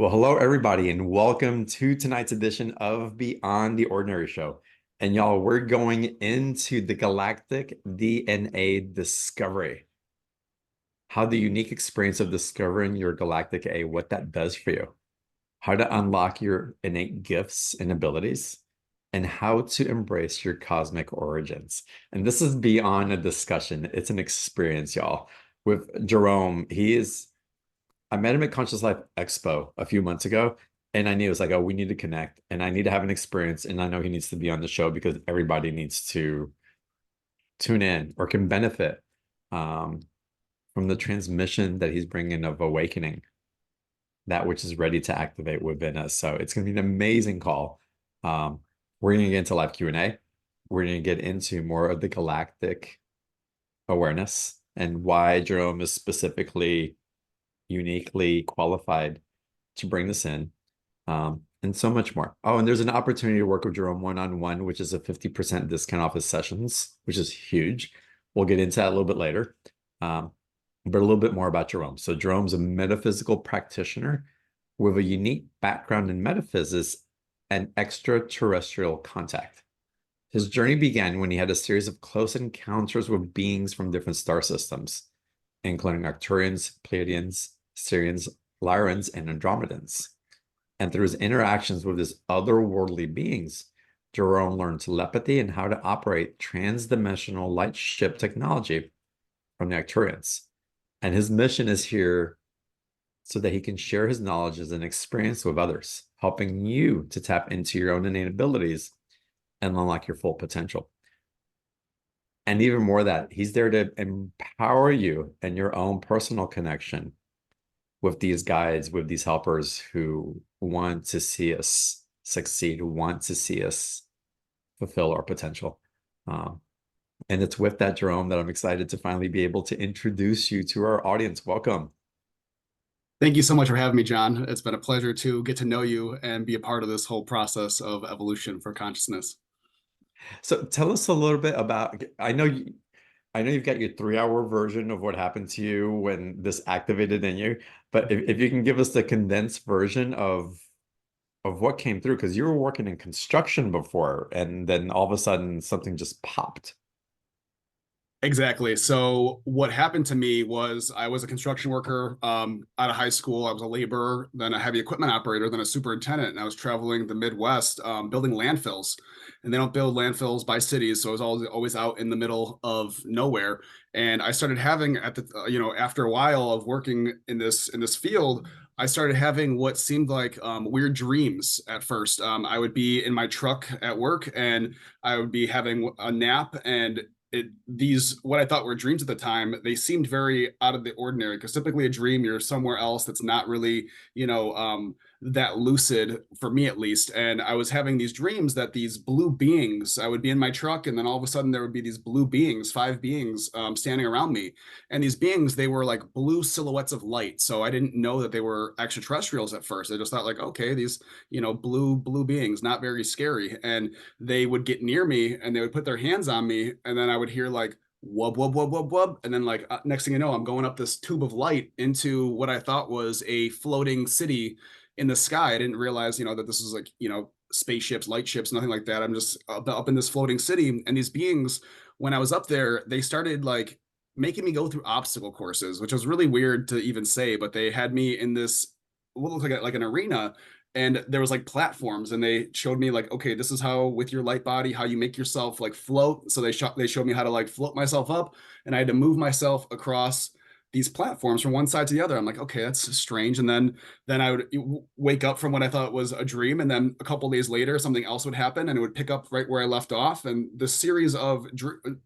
Well, hello, everybody, and welcome to tonight's edition of Beyond the Ordinary Show. And y'all, we're going into the Galactic DNA discovery. How the unique experience of discovering your galactic A, what that does for you, how to unlock your innate gifts and abilities, and how to embrace your cosmic origins. And this is beyond a discussion, it's an experience, y'all. With Jerome, I met him at Conscious Life Expo a few months ago, and I knew it was like, oh, we need to connect, and I need to have an experience, and I know he needs to be on the show because everybody needs to tune in or can benefit um, from the transmission that he's bringing of awakening, that which is ready to activate within us. So it's going to be an amazing call. Um, we're going to get into live Q&A. We're going to get into more of the galactic awareness and why Jerome is specifically uniquely qualified to bring this in, and so much more. Oh, and there's an opportunity to work with Jerome one-on-one, which is a 50% discount off his sessions, which is huge. We'll get into that a little bit later, but a little bit more about Jerome. So Jerome's a metaphysical practitioner with a unique background in metaphysics and extraterrestrial contact. His journey began when he had a series of close encounters with beings from different star systems, including Arcturians, Pleiadians, Sirians, Lyrans, and Andromedans. And through his interactions with his otherworldly beings, Jerome learned telepathy and how to operate trans-dimensional lightship technology from the Arcturians. And his mission is here so that he can share his knowledge and experience with others, helping you to tap into your own innate abilities and unlock your full potential. And even more that, he's there to empower you in your own personal connection with these guides, with these helpers who want to see us succeed, who want to see us fulfill our potential. And it's with that, Jerome, that I'm excited to finally be able to introduce you to our audience. Welcome. Thank you so much for having me, John. It's been a pleasure to get to know you and be a part of this whole process of evolution for consciousness. So tell us a little bit about, I know you've got your 3 hour version of what happened to you when this activated in you, but if you can give us the condensed version of what came through, because you were working in construction before, and then all of a sudden something just popped. Exactly. So what happened to me was I was a construction worker out of high school. I was a laborer, then a heavy equipment operator, then a superintendent, and I was traveling the Midwest building landfills. And they don't build landfills by cities, so I was always out in the middle of nowhere. And I started having after a while of working in this field, I started having what seemed like weird dreams at first. I would be in my truck at work, and I would be having a nap, and these what I thought were dreams at the time, they seemed very out of the ordinary, because typically a dream, you're somewhere else that's not really that lucid, for me at least. And I was having these dreams that these blue beings, I would be in my truck, and then all of a sudden there would be these blue beings, five beings, standing around me. And these beings, they were like blue silhouettes of light, so I didn't know that they were extraterrestrials at first. I just thought, like, okay, these blue beings, not very scary. And they would get near me, and they would put their hands on me, and then I would hear like wub wub wub wub wub, and then like next thing you know, I'm going up this tube of light into what I thought was a floating city in the sky. I didn't realize, that this was like, spaceships, light ships, nothing like that. I'm just up in this floating city, and these beings, when I was up there, they started like making me go through obstacle courses, which was really weird to even say, but they had me in this what looked like an arena, and there was like platforms, and they showed me like, okay, this is how, with your light body, how you make yourself like float. So they showed me how to like float myself up, and I had to move myself across these platforms from one side to the other. I'm like, okay, that's strange. And then I would wake up from what I thought was a dream, and then a couple of days later something else would happen, and it would pick up right where I left off. And the series of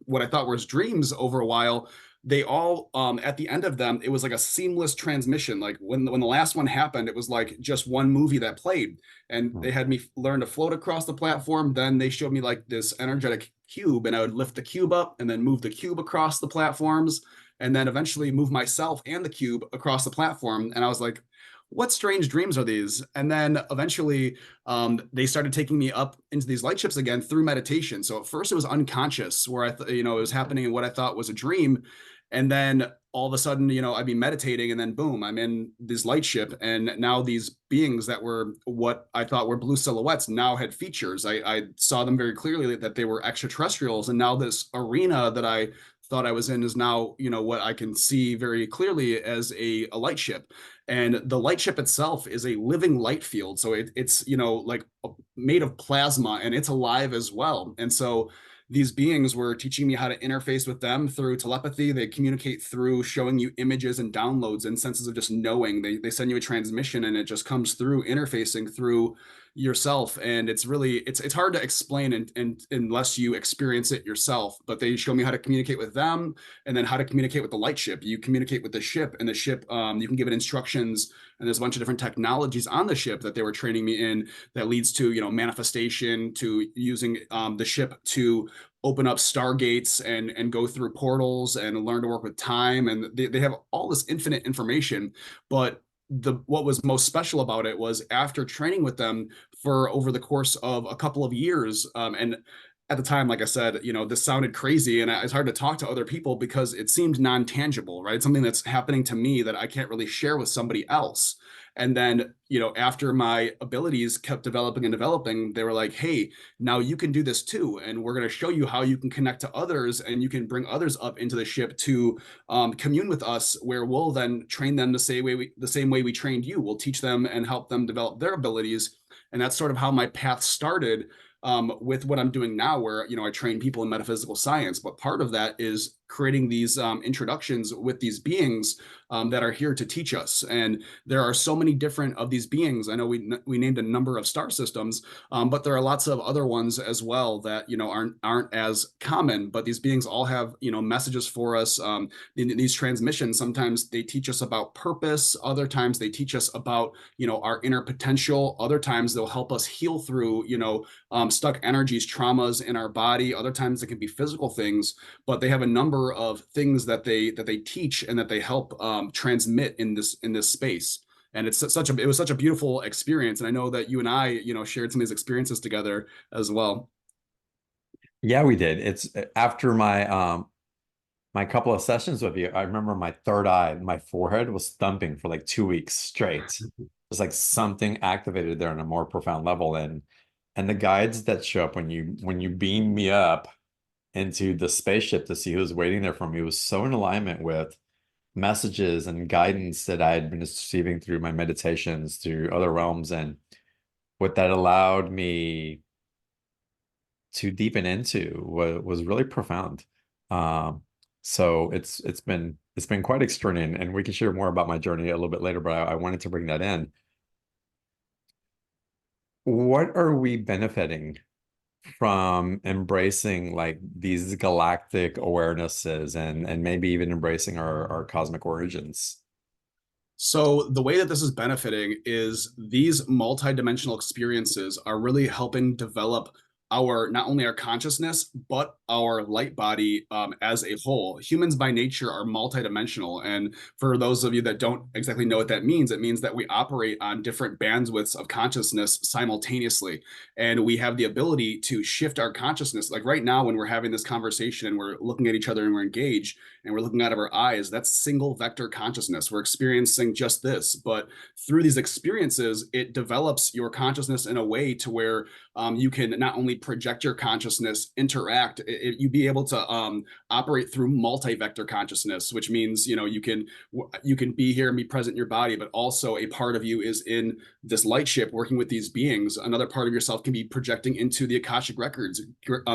what I thought was dreams over a while, they all at the end of them, it was like a seamless transmission. Like when the last one happened, it was like just one movie that played, and they had me learn to float across the platform. Then they showed me like this energetic cube, and I would lift the cube up and then move the cube across the platforms, and then eventually move myself and the cube across the platform. And I was like, what strange dreams are these? And then eventually they started taking me up into these light ships again through meditation. So at first it was unconscious, where it was happening in what I thought was a dream. And then all of a sudden, I'd be meditating and then boom, I'm in this lightship. And now these beings that were what I thought were blue silhouettes now had features. I saw them very clearly that they were extraterrestrials. And now this arena that I thought I was in is now, what I can see very clearly as a light ship. And the light ship itself is a living light field. So it's, like made of plasma and it's alive as well. And so these beings were teaching me how to interface with them through telepathy. They communicate through showing you images and downloads and senses of just knowing. They send you a transmission and it just comes through interfacing through yourself. And it's hard to explain and unless you experience it yourself. But they show me how to communicate with them and then how to communicate with the light ship. You communicate with the ship, and the ship, you can give it instructions, and there's a bunch of different technologies on the ship that they were training me in that leads to manifestation, to using the ship to open up stargates and go through portals and learn to work with time. And they have all this infinite information. But what was most special about it was after training with them for over the course of a couple of years, and at the time, like I said, this sounded crazy, and it's hard to talk to other people because it seemed non-tangible, right? It's something that's happening to me that I can't really share with somebody else. And then, after my abilities kept developing and developing, they were like, hey, now you can do this too. And we're going to show you how you can connect to others, and you can bring others up into the ship to commune with us, where we'll then train them the same way we trained you. We'll teach them and help them develop their abilities. And that's sort of how my path started, with what I'm doing now, where I train people in metaphysical science. But part of that is creating these introductions with these beings that are here to teach us. And there are so many different of these beings. I know we named a number of star systems, but there are lots of other ones as well that aren't as common. But these beings all have messages for us. In these transmissions, sometimes they teach us about purpose. Other times they teach us about our inner potential. Other times they'll help us heal through stuck energies, traumas in our body. Other times it can be physical things, but they have a number of things that they teach and that they help transmit in this space. And it was such a beautiful experience. And I know that you and I, shared some of these experiences together as well. Yeah, we did. It's after my couple of sessions with you, I remember my third eye, my forehead was thumping for like 2 weeks straight. It was like something activated there on a more profound level. And the guides that show up when you beam me up into the spaceship to see who's waiting there for me was so in alignment with messages and guidance that I had been receiving through my meditations, through other realms, and what that allowed me to deepen into was really profound. Um, so it's been quite extraordinary, and we can share more about my journey a little bit later, but I wanted to bring that in. What are we benefiting from embracing like these galactic awarenesses and maybe even embracing our cosmic origins? So the way that this is benefiting is these multidimensional experiences are really helping develop our not only our consciousness but our light body as a whole. Humans by nature are multidimensional, and for those of you that don't exactly know what that means, it means that we operate on different bandwidths of consciousness simultaneously, and we have the ability to shift our consciousness. Like right now, when we're having this conversation and we're looking at each other and we're engaged and we're looking out of our eyes, that's single vector consciousness. We're experiencing just this, but through these experiences, it develops your consciousness in a way to where you can not only project your consciousness, interact, you be able to operate through multi-vector consciousness, which means you can be here and be present in your body, but also a part of you is in this light ship working with these beings. Another part of yourself can be projecting into the Akashic records,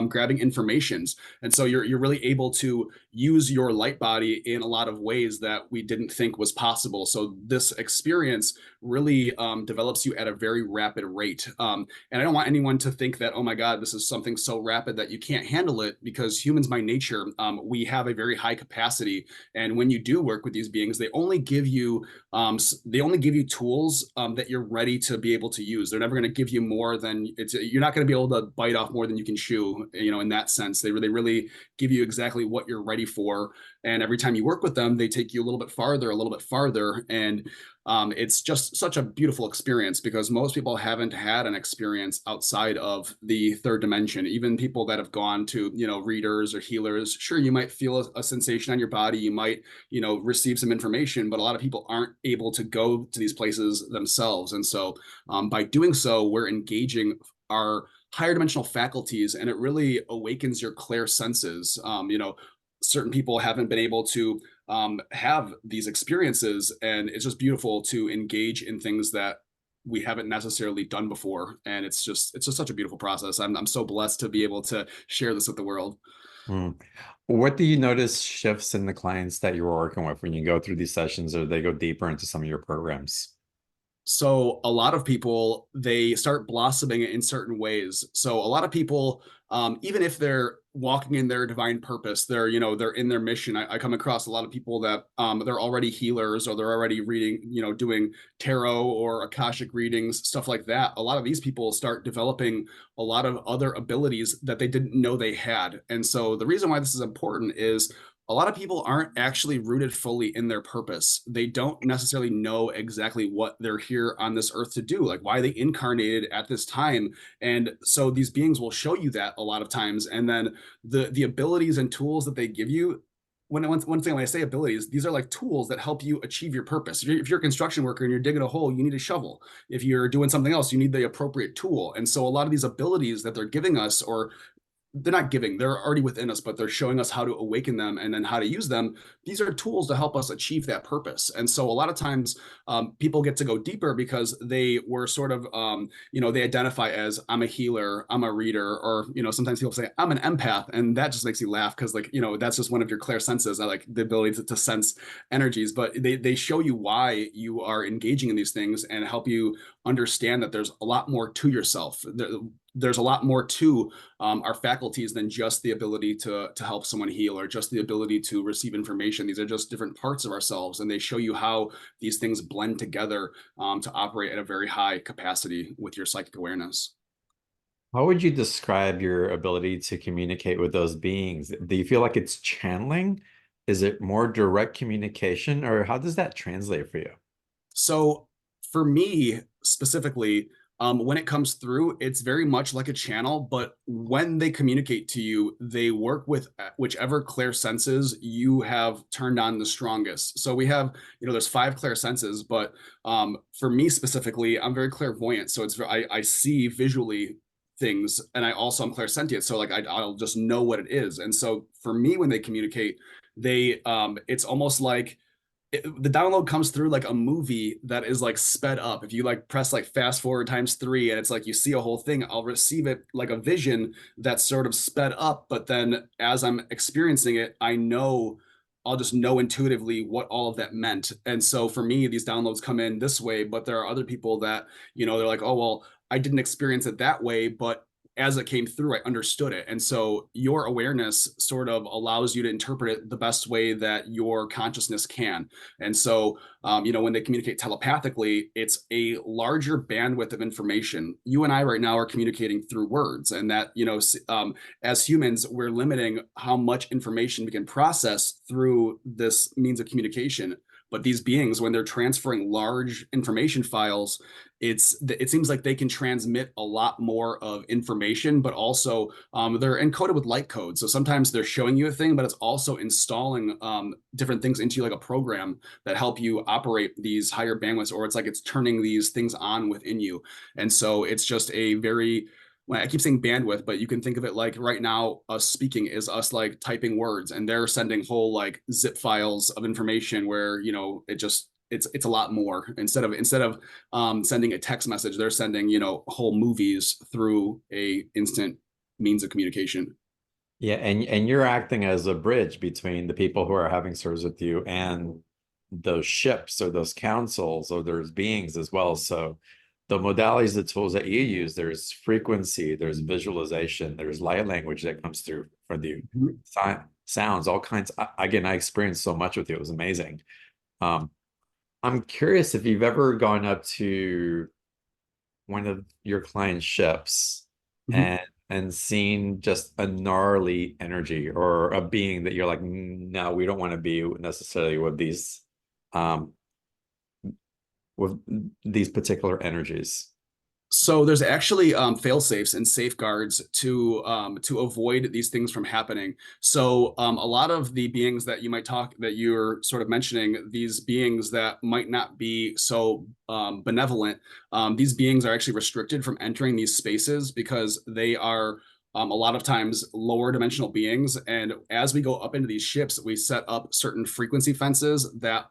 grabbing informations, and so you're really able to use your light body in a lot of ways that we didn't think was possible. So this experience really develops you at a very rapid rate. And I don't want anyone to think that, oh my God, this is something so rapid that you can't handle it, because humans by nature, we have a very high capacity. And when you do work with these beings, they only give you tools that you're ready to be able to use. They're never going to give you more than you're not going to be able to bite off more than you can chew, in that sense. They really give you exactly what you're ready for. And every time you work with them, they take you a little bit farther, a little bit farther. And it's just such a beautiful experience because most people haven't had an experience outside of the third dimension. Even people that have gone to, readers or healers, sure, you might feel a sensation on your body. You might, receive some information, but a lot of people aren't able to go to these places themselves. And so by doing so, we're engaging our higher dimensional faculties, and it really awakens your clear senses. Certain people haven't been able to have these experiences, and it's just beautiful to engage in things that we haven't necessarily done before. And it's just such a beautiful process. I'm so blessed to be able to share this with the world. Hmm. What do you notice shifts in the clients that you're working with when you go through these sessions or they go deeper into some of your programs? So a lot of people, they start blossoming in certain ways. So a lot of people, even if they're walking in their divine purpose, they're in their mission. I come across a lot of people that they're already healers, or they're already reading, doing tarot or Akashic readings, stuff like that. A lot of these people start developing a lot of other abilities that they didn't know they had. And so the reason why this is important is a lot of people aren't actually rooted fully in their purpose. They don't necessarily know exactly what they're here on this earth to do, like why they incarnated at this time. And so these beings will show you that a lot of times. And then the abilities and tools that they give you, one thing when I say abilities, these are like tools that help you achieve your purpose. If you're a construction worker and you're digging a hole, you need a shovel. If you're doing something else, you need the appropriate tool. And so a lot of these abilities that they're giving us, or they're not giving, they're already within us, but they're showing us how to awaken them and then how to use them. These are tools to help us achieve that purpose. And so a lot of times people get to go deeper because they were sort of they identify as, I'm a healer, I'm a reader, or sometimes people say I'm an empath, and that just makes you laugh because that's just one of your clear senses. I like the ability to sense energies, but they show you why you are engaging in these things and help you understand that there's a lot more to yourself. There's a lot more to our faculties than just the ability to help someone heal, or just the ability to receive information. These are just different parts of ourselves, and they show you how these things blend together to operate at a very high capacity with your psychic awareness. How would you describe your ability to communicate with those beings? Do you feel like it's channeling? Is it more direct communication, or how does that translate for you? So for me specifically, when it comes through, it's very much like a channel, but when they communicate to you, they work with whichever clear senses you have turned on the strongest. So we have, there's five clear senses, but for me specifically, I'm very clairvoyant. So I see visually things, and I also am clairsentient. So like I'll just know what it is. And so for me, when they communicate, it's almost like the download comes through like a movie that is like sped up. If you like press like fast forward times three and it's like you see a whole thing, I'll receive it like a vision that's sort of sped up. But then as I'm experiencing it, I'll just know intuitively what all of that meant. And so for me, these downloads come in this way, but there are other people that, they're like, oh, well, I didn't experience it that way, but as it came through, I understood it. And so your awareness sort of allows you to interpret it the best way that your consciousness can. And so, when they communicate telepathically, it's a larger bandwidth of information. You and I right now are communicating through words, and that, as humans, we're limiting how much information we can process through this means of communication. But these beings, when they're transferring large information files, it seems like they can transmit a lot more of information, but also they're encoded with light code. So sometimes they're showing you a thing, but it's also installing different things into you, like a program that help you operate these higher bandwidths, or it's like it's turning these things on within you. And so it's just a very, well, I keep saying bandwidth, but you can think of it like right now, us speaking is us like typing words, and they're sending whole like zip files of information where, it's a lot more. Instead of sending a text message, they're sending, whole movies through a instant means of communication. Yeah, and you're acting as a bridge between the people who are having service with you and those ships or those councils or those beings as well. So the modalities, the tools that you use, there's frequency, there's visualization, there's light language that comes through for you, Mhm. sounds, all kinds. Again, I experienced so much with you. It was amazing. Um, I'm curious if you've ever gone up to one of your client's ships Mhm. and and seen just a gnarly energy or a being that you're like, no, we don't want to be necessarily um, with these particular energies? So there's actually fail safes and safeguards to avoid these things from happening. So a lot of the beings that you might talk that you're sort of mentioning, these beings that might not be so benevolent, these beings are actually restricted from entering these spaces because they are a lot of times lower dimensional beings. And as we go up into these ships, we set up certain frequency fences that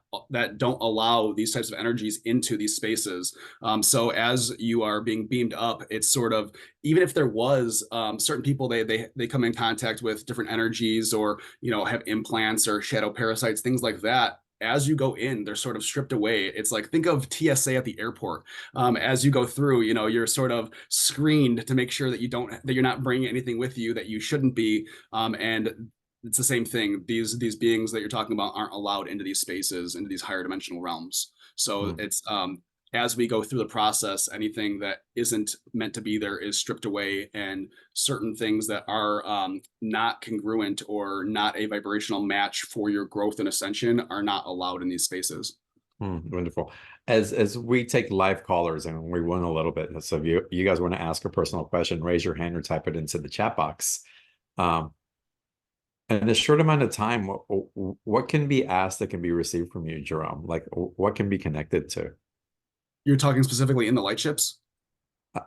don't allow these types of energies into these spaces. So as you are being beamed up, it's sort of, even if there was certain people, they come in contact with different energies, or have implants or shadow parasites, things like that. As you go in, they're sort of stripped away. It's like, think of TSA at the airport. As you go through, you're sort of screened to make sure that you're not bringing anything with you that you shouldn't be. And it's the same thing. These beings that you're talking about aren't allowed into these spaces, into these higher dimensional realms. So Hmm. it's as we go through the process, anything that isn't meant to be there is stripped away, and certain things that are not congruent or not a vibrational match for your growth and ascension are not allowed in these spaces. Wonderful. As we take live callers and we win a little bit, so if you guys want to ask a personal question, raise your hand or type it into the chat box. Um, in a short amount of time, what can be asked that can be received from you, Jerome? Like what can be connected to? You're talking specifically in the light ships? Uh,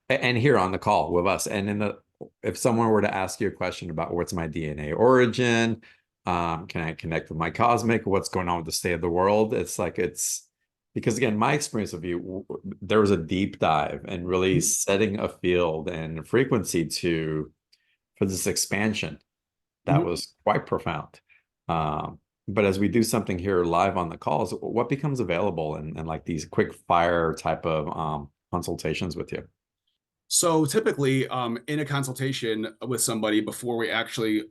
and here on the call with us, and in the if someone were to ask you a question about what's my DNA origin, can I connect with my cosmic, what's going on with the state of the world? It's like it's because again, my experience of you, there was a deep dive and really setting a field and frequency to for this expansion that Mhm. was quite profound. But as we do something here live on the calls, what becomes available and like these quick fire type of consultations with you? So typically, in a consultation with somebody before we actually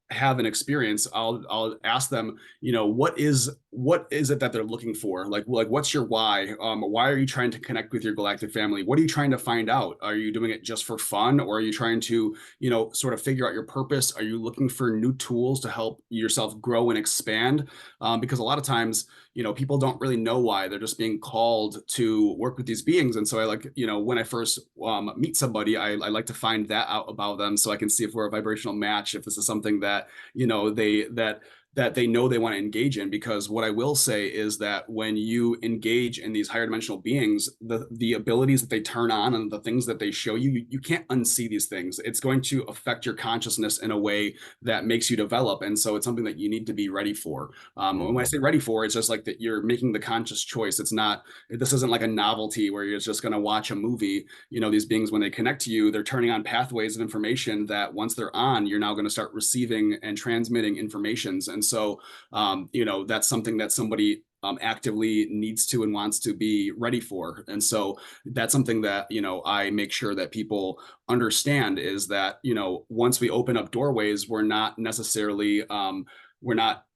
have an experience, I'll ask them, what is it that they're looking for? Like what's your why? Why are you trying to connect with your galactic family? What are you trying to find out? Are you doing it just for fun, or are you trying to, sort of figure out your purpose? Are you looking for new tools to help yourself grow and expand? Because a lot of times, people don't really know why. They're just being called to work with these beings. And so I like, when I first meet somebody, I like to find that out about them so I can see if we're a vibrational match, if this is something that, that they know they want to engage in. Because what I will say is that when you engage in these higher dimensional beings, the abilities that they turn on and the things that they show you, you can't unsee these things. It's going to affect your consciousness in a way that makes you develop. And so it's something that you need to be ready for. When I Mm. say ready for, it's just like that you're making the conscious choice. It's not, this isn't like a novelty where you're just going to watch a movie. These beings, when they connect to you, they're turning on pathways of information that once they're on, you're now going to start receiving and transmitting informations. And so, that's something that somebody actively needs to and wants to be ready for. And so that's something that, I make sure that people understand, is that, once we open up doorways, we're not necessarily,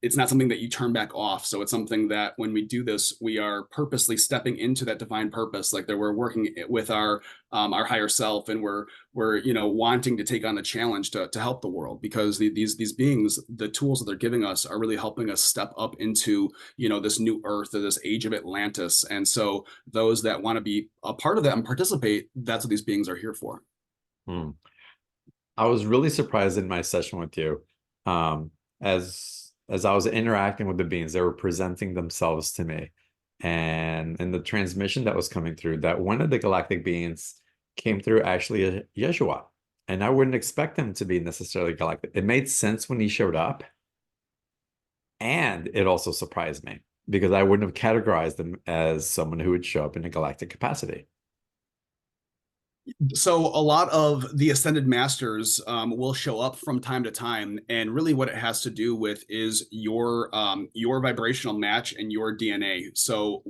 it's not something that you turn back off. So it's something that when we do this, we are purposely stepping into that divine purpose, like that we're working with our higher self, and we're wanting to take on the challenge to help the world, because these beings, the tools that they're giving us are really helping us step up into this new earth, or this age of Atlantis. And so those that want to be a part of that and participate, that's what these beings are here for. Mm. I was really surprised in my session with you, um, as I was interacting with the beings, they were presenting themselves to me, and in the transmission that was coming through, that one of the galactic beings came through actually a Yeshua, and I wouldn't expect him to be necessarily galactic. It made sense when he showed up, and it also surprised me because I wouldn't have categorized him as someone who would show up in a galactic capacity. So a lot of the ascended masters will show up from time to time, and really what it has to do with is your vibrational match and your DNA. So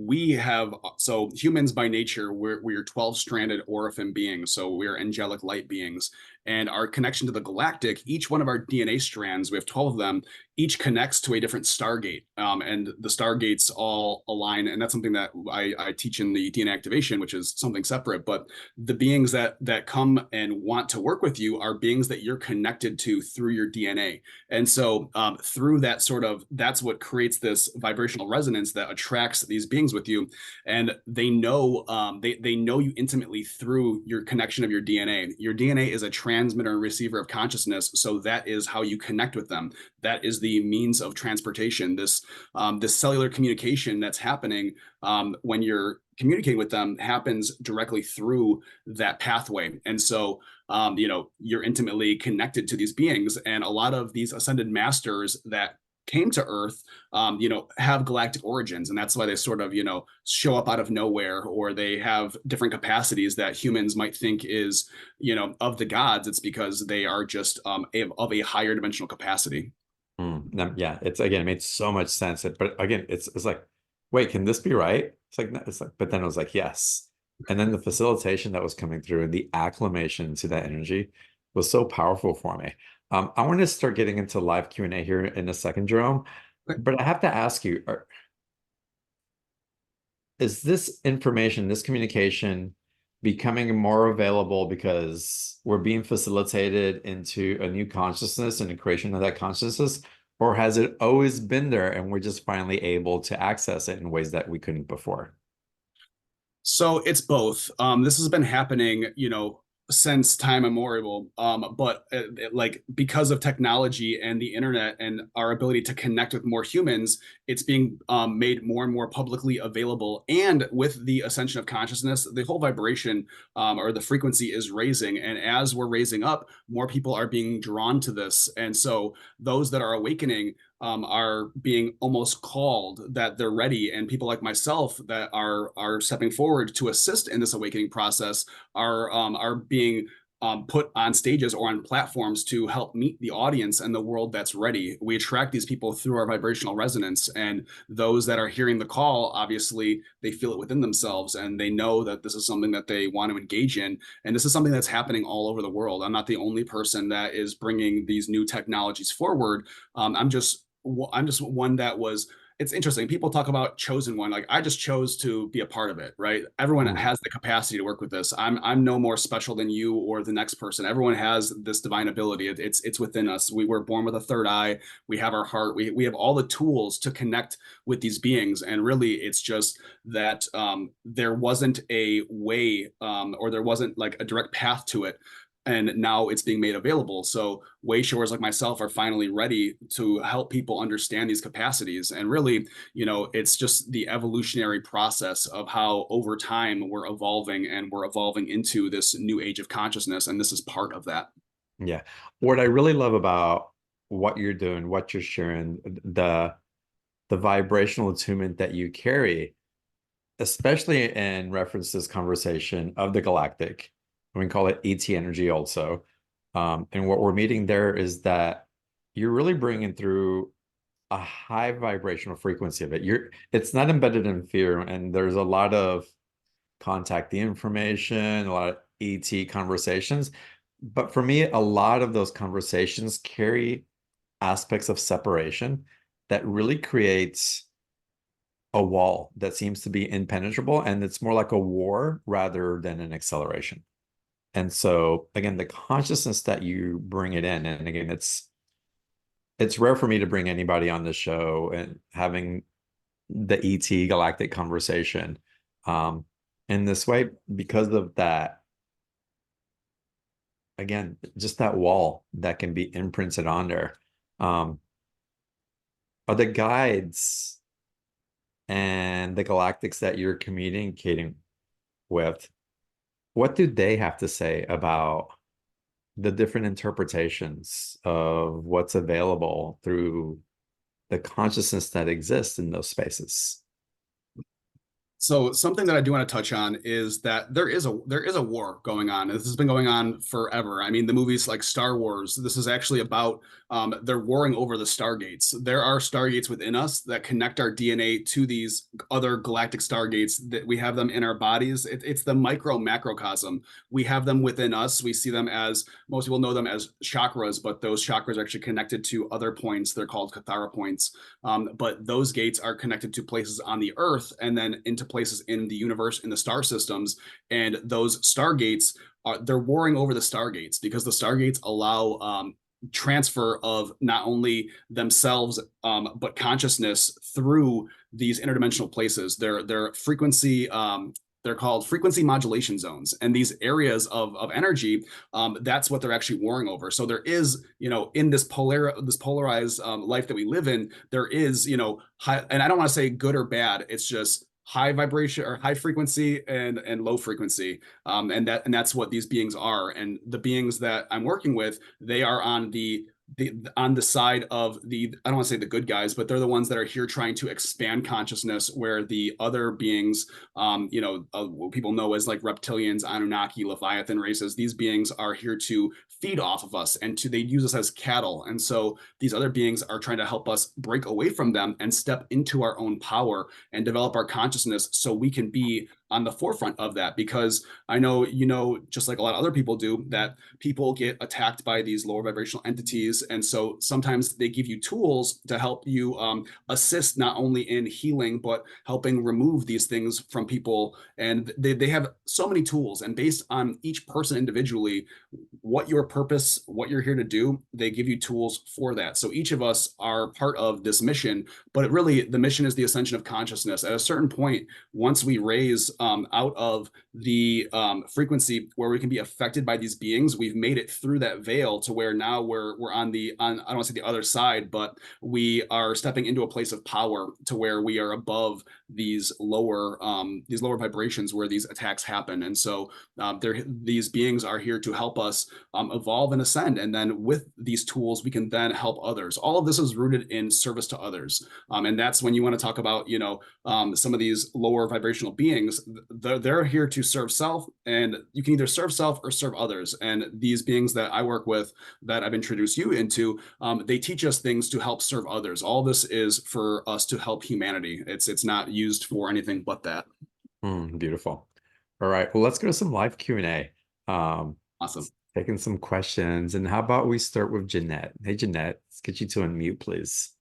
humans by nature, we're 12 stranded orphan beings, so we're angelic light beings, And our connection to the galactic, each one of our DNA strands, we have 12 of them, each connects to a different stargate. And the stargates all align. And that's something that I teach in the DNA activation, which is something separate. But the beings that come and want to work with you are beings that you're connected to through your DNA. And so through that sort of, that's what creates this vibrational resonance that attracts these beings with you. And they know you intimately through your connection of your DNA. Your DNA is a transmitter and receiver of consciousness. So that is how you connect with them. That is the means of transportation. This cellular communication that's happening when you're communicating with them happens directly through that pathway. And so you're intimately connected to these beings. And a lot of these ascended masters that came to Earth, have galactic origins, and that's why they sort of, show up out of nowhere, or they have different capacities that humans might think is, of the gods. It's because they are just of a higher dimensional capacity. Yeah, it's again, it made so much sense. But again, it's like, wait, can this be right? It's like, no, it's like, but then it was like, yes. And then the facilitation that was coming through and the acclimation to that energy was so powerful for me. I want to start getting into live Q&A here in a second, Jerome. But I have to ask you, is this information, this communication becoming more available because we're being facilitated into a new consciousness and the creation of that consciousness? Or has it always been there and we're just finally able to access it in ways that we couldn't before? So it's both. This has been happening, since time immemorial. But like because of technology and the internet and our ability to connect with more humans, it's being made more and more publicly available. And with the ascension of consciousness, the whole vibration or the frequency is raising. And as we're raising up, more people are being drawn to this. And so those that are awakening are being almost called that they're ready, and people like myself that are stepping forward to assist in this awakening process are being put on stages or on platforms to help meet the audience and the world that's ready. We attract these people through our vibrational resonance, and those that are hearing the call, obviously, they feel it within themselves, and they know that this is something that they want to engage in. And this is something that's happening all over the world. I'm not the only person that is bringing these new technologies forward. I'm just one that was. It's interesting. People talk about chosen one. Like I just chose to be a part of it, right? Everyone Mm, has the capacity to work with this. I'm no more special than you or the next person. Everyone has this divine ability. It's within us. We were born with a third eye. We have our heart. We have all the tools to connect with these beings. And really, it's just that there wasn't a way or there wasn't like a direct path to it, and now it's being made available. So wayshowers like myself are finally ready to help people understand these capacities. And really, it's just the evolutionary process of how over time we're evolving, and we're evolving into this new age of consciousness. And this is part of that. yeah. What I really love about what you're doing, what you're sharing, the vibrational attunement that you carry, especially in reference to this conversation of the galactic, we can call it ET energy also. And what we're meeting there is that you're really bringing through a high vibrational frequency of it. It's not embedded in fear, and there's a lot of contact the information, a lot of ET conversations. But for me, a lot of those conversations carry aspects of separation that really creates a wall that seems to be impenetrable, and it's more like a war rather than an acceleration. And so again, the consciousness that you bring it in, and again, it's rare for me to bring anybody on the show and having the ET galactic conversation in this way because of that. Again, just that wall that can be imprinted on there. Um, are the guides and the galactics that you're communicating with, what do they have to say about the different interpretations of what's available through the consciousness that exists in those spaces? So something that I do want to touch on is that there is a war going on. This has been going on forever. I mean, the movies like Star Wars, this is actually about they're warring over the stargates. There are stargates within us that connect our DNA to these other galactic stargates that we have them in our bodies. It's the micro macrocosm. We have them within us. We see them as most people know them as chakras, but those chakras are actually connected to other points. They're called Kathara points. But those gates are connected to places on the Earth and then into places in the universe, in the star systems. And those stargates they're warring over the stargates because the stargates allow transfer of not only themselves but consciousness through these interdimensional places. Their frequency they're called frequency modulation zones, and these areas of energy, that's what they're actually warring over. So there is, in this polarized life that we live in, there is, high, and I don't want to say good or bad. It's just high vibration or high frequency and low frequency, and that's what these beings are. And the beings that I'm working with, they are on the side of the, I don't want to say the good guys, but they're the ones that are here trying to expand consciousness, where the other beings, what people know as like reptilians, Anunnaki, Leviathan races, these beings are here to feed off of us and they use us as cattle. And so these other beings are trying to help us break away from them and step into our own power and develop our consciousness so we can be on the forefront of that. Because I know, just like a lot of other people do, that people get attacked by these lower vibrational entities. And so sometimes they give you tools to help you assist not only in healing, but helping remove these things from people. And they have so many tools. And based on each person individually, what your purpose, what you're here to do, they give you tools for that. So each of us are part of this mission, but really the mission is the ascension of consciousness. At a certain point, once we raise out of the frequency where we can be affected by these beings, we've made it through that veil to where now we're on I don't want to say the other side, but we are stepping into a place of power to where we are above these lower vibrations where these attacks happen. And so these beings are here to help us evolve and ascend. And then with these tools, we can then help others. All of this is rooted in service to others. And that's when you want to talk about, some of these lower vibrational beings, they're here to serve self, and you can either serve self or serve others. And these beings that I work with, that I've introduced you into, they teach us things to help serve others. All this is for us to help humanity. It's not used for anything but that. Beautiful. All right. Well, let's go to some live Q&A. Awesome. Taking some questions. And how about we start with Jeanette? Hey, Jeanette, let's get you to unmute, please.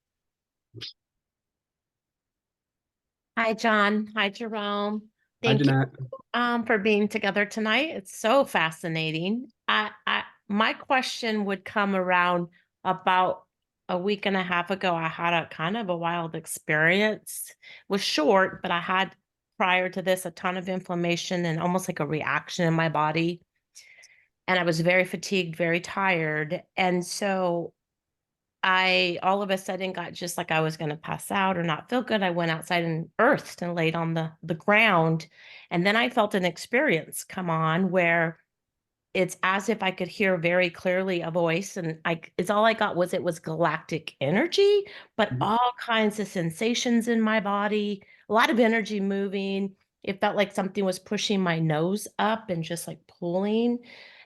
Hi, John. Hi, Jerome. Hi, Thank you Jeanette. for being together tonight. It's so fascinating. My question would come around about a week and a half ago. I had a kind of a wild experience. It was short, but I had prior to this a ton of inflammation and almost like a reaction in my body. And I was very fatigued, very tired. And so I all of a sudden got just like I was going to pass out or not feel good. I went outside and earthed and laid on the ground. And then I felt an experience come on where it's as if I could hear very clearly a voice. And it's all I got was it was galactic energy, but all kinds of sensations in my body, a lot of energy moving. It felt like something was pushing my nose up and just like pulling.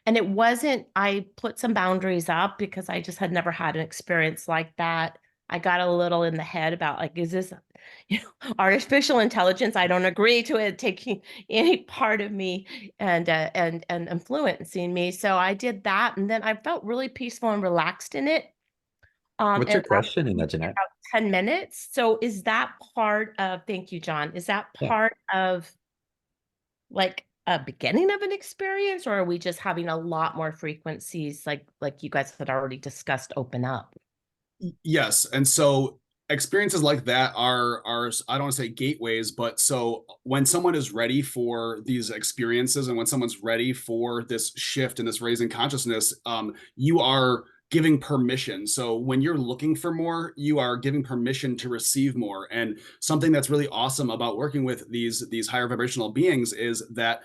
And it wasn't, I put some boundaries up because I just had never had an experience like that. I got a little in the head about like, is this, artificial intelligence? I don't agree to it taking any part of me and influencing me. So I did that, and then I felt really peaceful and relaxed in it. What's your And question in that, lasted Jeanette? about 10 minutes. So is that part of, thank you, John. Is that Yeah. part of like a beginning of an experience, or are we just having a lot more frequencies like you guys had already discussed open up? Yes. And so experiences like that are I don't want to say gateways, but so when someone is ready for these experiences and when someone's ready for this shift and this raising consciousness, you are giving permission. So when you're looking for more, you are giving permission to receive more. And something that's really awesome about working with these higher vibrational beings is that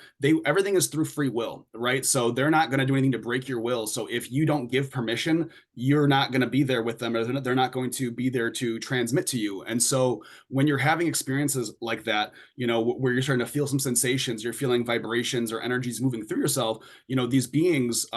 everything is through free will, right? So they're not going to do anything to break your will. So if you don't give permission, you're not going to be there with them, or they're not going to be there to transmit to you. And so when you're having experiences like that, where you're starting to feel some sensations, you're feeling vibrations or energies moving through yourself, these beings,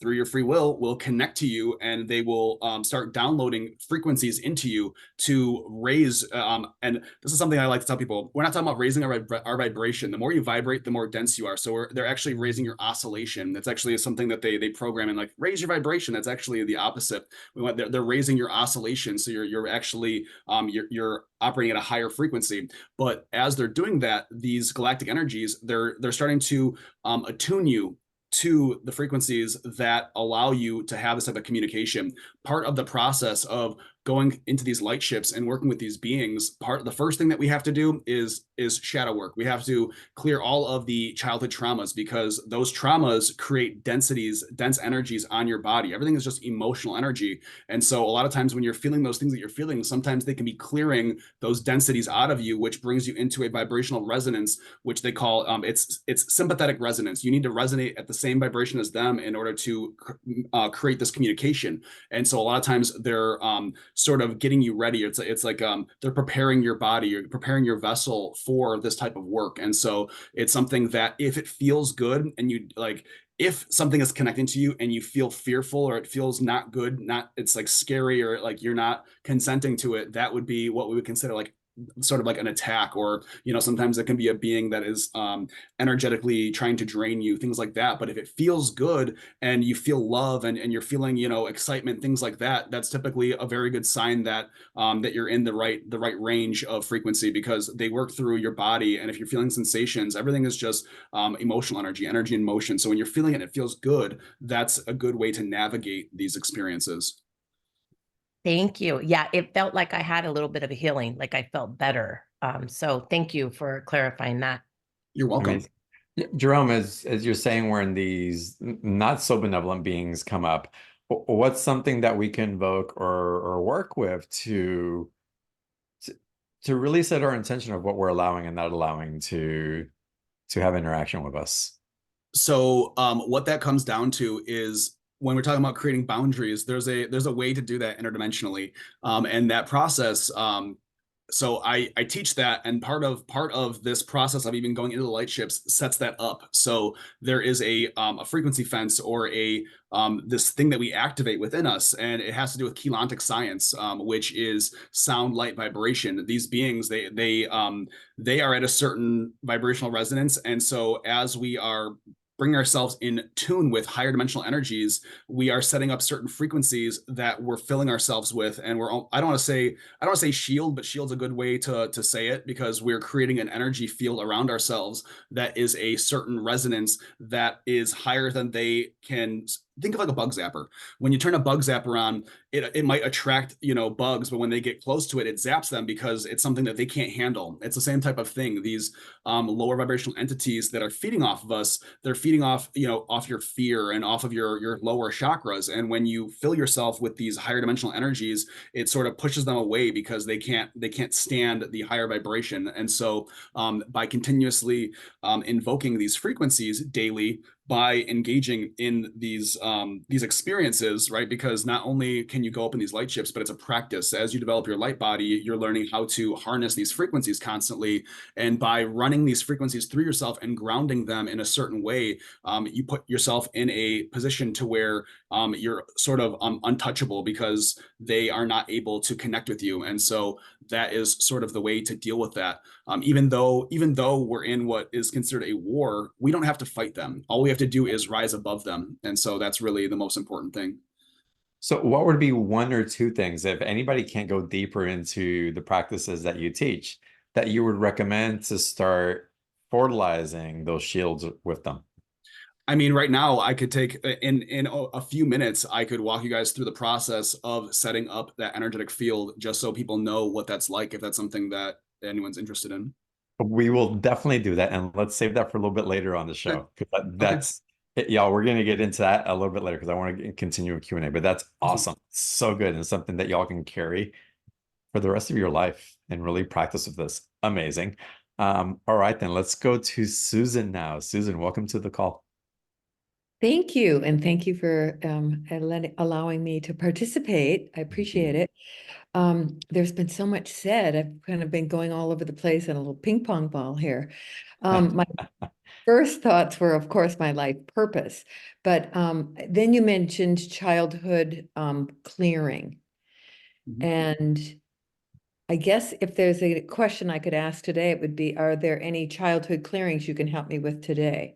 through your free will connect to you, and they will start downloading frequencies into you to raise. And this is something I like to tell people: we're not talking about raising our vibration. The more you vibrate, the more dense you are. So they're actually raising your oscillation. That's actually something that they program in, like, raise your vibration. That's actually the opposite. They're raising your oscillation. So you're actually you're operating at a higher frequency. But as they're doing that, these galactic energies, they're starting to attune you to the frequencies that allow you to have this type of communication. Part of the process of going into these light ships and working with these beings, the first thing that we have to do is shadow work. We have to clear all of the childhood traumas, because those traumas create dense energies on your body. Everything is just emotional energy. And so a lot of times when you're feeling those things that you're feeling, sometimes they can be clearing those densities out of you, which brings you into a vibrational resonance, which they call it's sympathetic resonance. You need to resonate at the same vibration as them in order to create this communication. And so a lot of times they're sort of getting you ready. It's like they're preparing your body, or preparing your vessel for this type of work. And so it's something that, if it feels good, and you like, if something is connecting to you and you feel fearful, or it feels not good, it's like scary, or like you're not consenting to it, that would be what we would consider like sort of like an attack. Or sometimes it can be a being that is energetically trying to drain you, things like that. But if it feels good and you feel love, and you're feeling excitement, things like that, that's typically a very good sign that that you're in the right range of frequency, because they work through your body. And if you're feeling sensations, everything is just emotional energy in motion. So when you're feeling it, it feels good, that's a good way to navigate these experiences. Thank you. Yeah, it felt like I had a little bit of a healing, like I felt better. So thank you for clarifying that. You're welcome. Jerome, as you're saying, when these not so benevolent beings come up, what's something that we can invoke or work with to really set our intention of what we're allowing and not allowing to have interaction with us? So what that comes down to is, when we're talking about creating boundaries, there's a way to do that interdimensionally, and that process. So I teach that, and part of this process of even going into the light ships sets that up. So there is a frequency fence, or a this thing that we activate within us, and it has to do with chelantic science, which is sound, light, vibration. These beings, they are at a certain vibrational resonance, and so as we are bringing ourselves in tune with higher dimensional energies, we are setting up certain frequencies that we're filling ourselves with. And I don't want to say shield, but shield's a good way to say it, because we're creating an energy field around ourselves that is a certain resonance that is higher than they can. Think of like a bug zapper. When you turn a bug zapper on, it might attract bugs, but when they get close to it, it zaps them, because it's something that they can't handle. It's the same type of thing. These lower vibrational entities that are feeding off of us, they're feeding off off your fear and off of your lower chakras. And when you fill yourself with these higher dimensional energies, it sort of pushes them away, because they can't stand the higher vibration. And so by continuously invoking these frequencies daily, by engaging in these experiences, right? Because not only can you go up in these light ships, but it's a practice. As you develop your light body, you're learning how to harness these frequencies constantly. And by running these frequencies through yourself and grounding them in a certain way, you put yourself in a position to where you're sort of untouchable, because they are not able to connect with you. And so that is sort of the way to deal with that. Even though we're in what is considered a war, we don't have to fight them. All we have to do is rise above them. And so that's really the most important thing. So what would be one or two things, if anybody can't go deeper into the practices that you teach, that you would recommend to start fertilizing those shields with them? I mean, right now I could take in a few minutes, I could walk you guys through the process of setting up that energetic field, just so people know what that's like, if that's something that anyone's interested in. We will definitely do that, and let's save that for a little bit later on the show, because Okay. Y'all, we're going to get into that a little bit later because I want to continue with Q&A, but that's Awesome. awesome. So good. And something that y'all can carry for the rest of your life and really practice with this. Amazing. All right, then let's go to Susan now. Susan, welcome to the call. Thank you. And thank you for allowing me to participate. I appreciate it. There's been so much said. I've kind of been going all over the place in a little ping pong ball here. My first thoughts were, of course, my life purpose. But then you mentioned childhood clearing. Mhm. And I guess if there's a question I could ask today, it would be, are there any childhood clearings you can help me with today?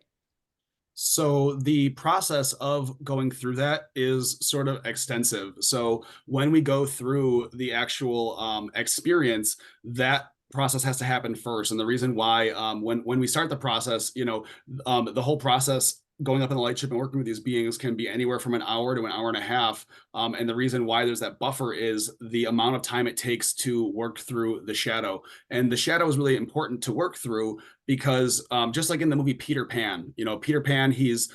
So the process of going through that is sort of extensive. So when we go through the actual experience, that process has to happen first. And the reason why, when we start the process, the whole process going up in the lightship and working with these beings can be anywhere from an hour to an hour and a half. And the reason why there's that buffer is the amount of time it takes to work through the shadow. And the shadow is really important to work through because just like in the movie Peter Pan, Peter Pan, he's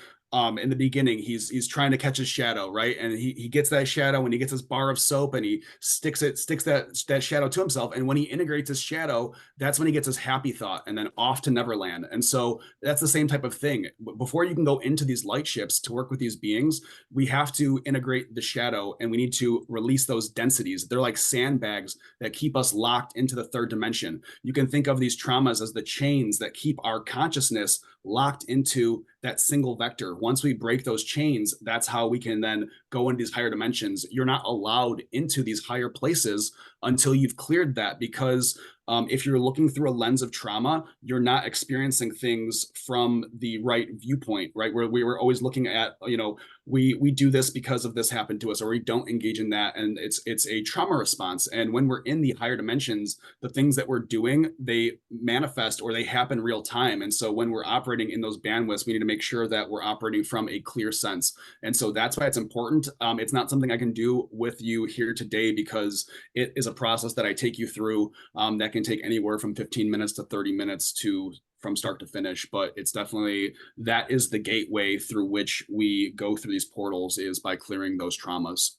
in the beginning, he's trying to catch his shadow, right? And he gets that shadow and he gets his bar of soap and he sticks that shadow to himself. And when he integrates his shadow, that's when he gets his happy thought and then off to Neverland. And so that's the same type of thing. Before you can go into these light ships to work with these beings, we have to integrate the shadow and we need to release those densities. They're like sandbags that keep us locked into the third dimension. You can think of these traumas as the chains that keep our consciousness locked into that single vector. Once we break those chains, that's how we can then go into these higher dimensions. You're not allowed into these higher places until you've cleared that, because if you're looking through a lens of trauma, you're not experiencing things from the right viewpoint, right? Where we were always looking at, we do this because of this happened to us, or we don't engage in that, and it's a trauma response. And when we're in the higher dimensions, the things that we're doing, they manifest or they happen real time. And so when we're operating in those bandwidths, we need to make sure that we're operating from a clear sense. And so that's why it's important. It's not something I can do with you here today because it is a process that I take you through that can take anywhere from 15 minutes to 30 minutes from start to finish. But it's definitely, that is the gateway through which we go through these portals, is by clearing those traumas.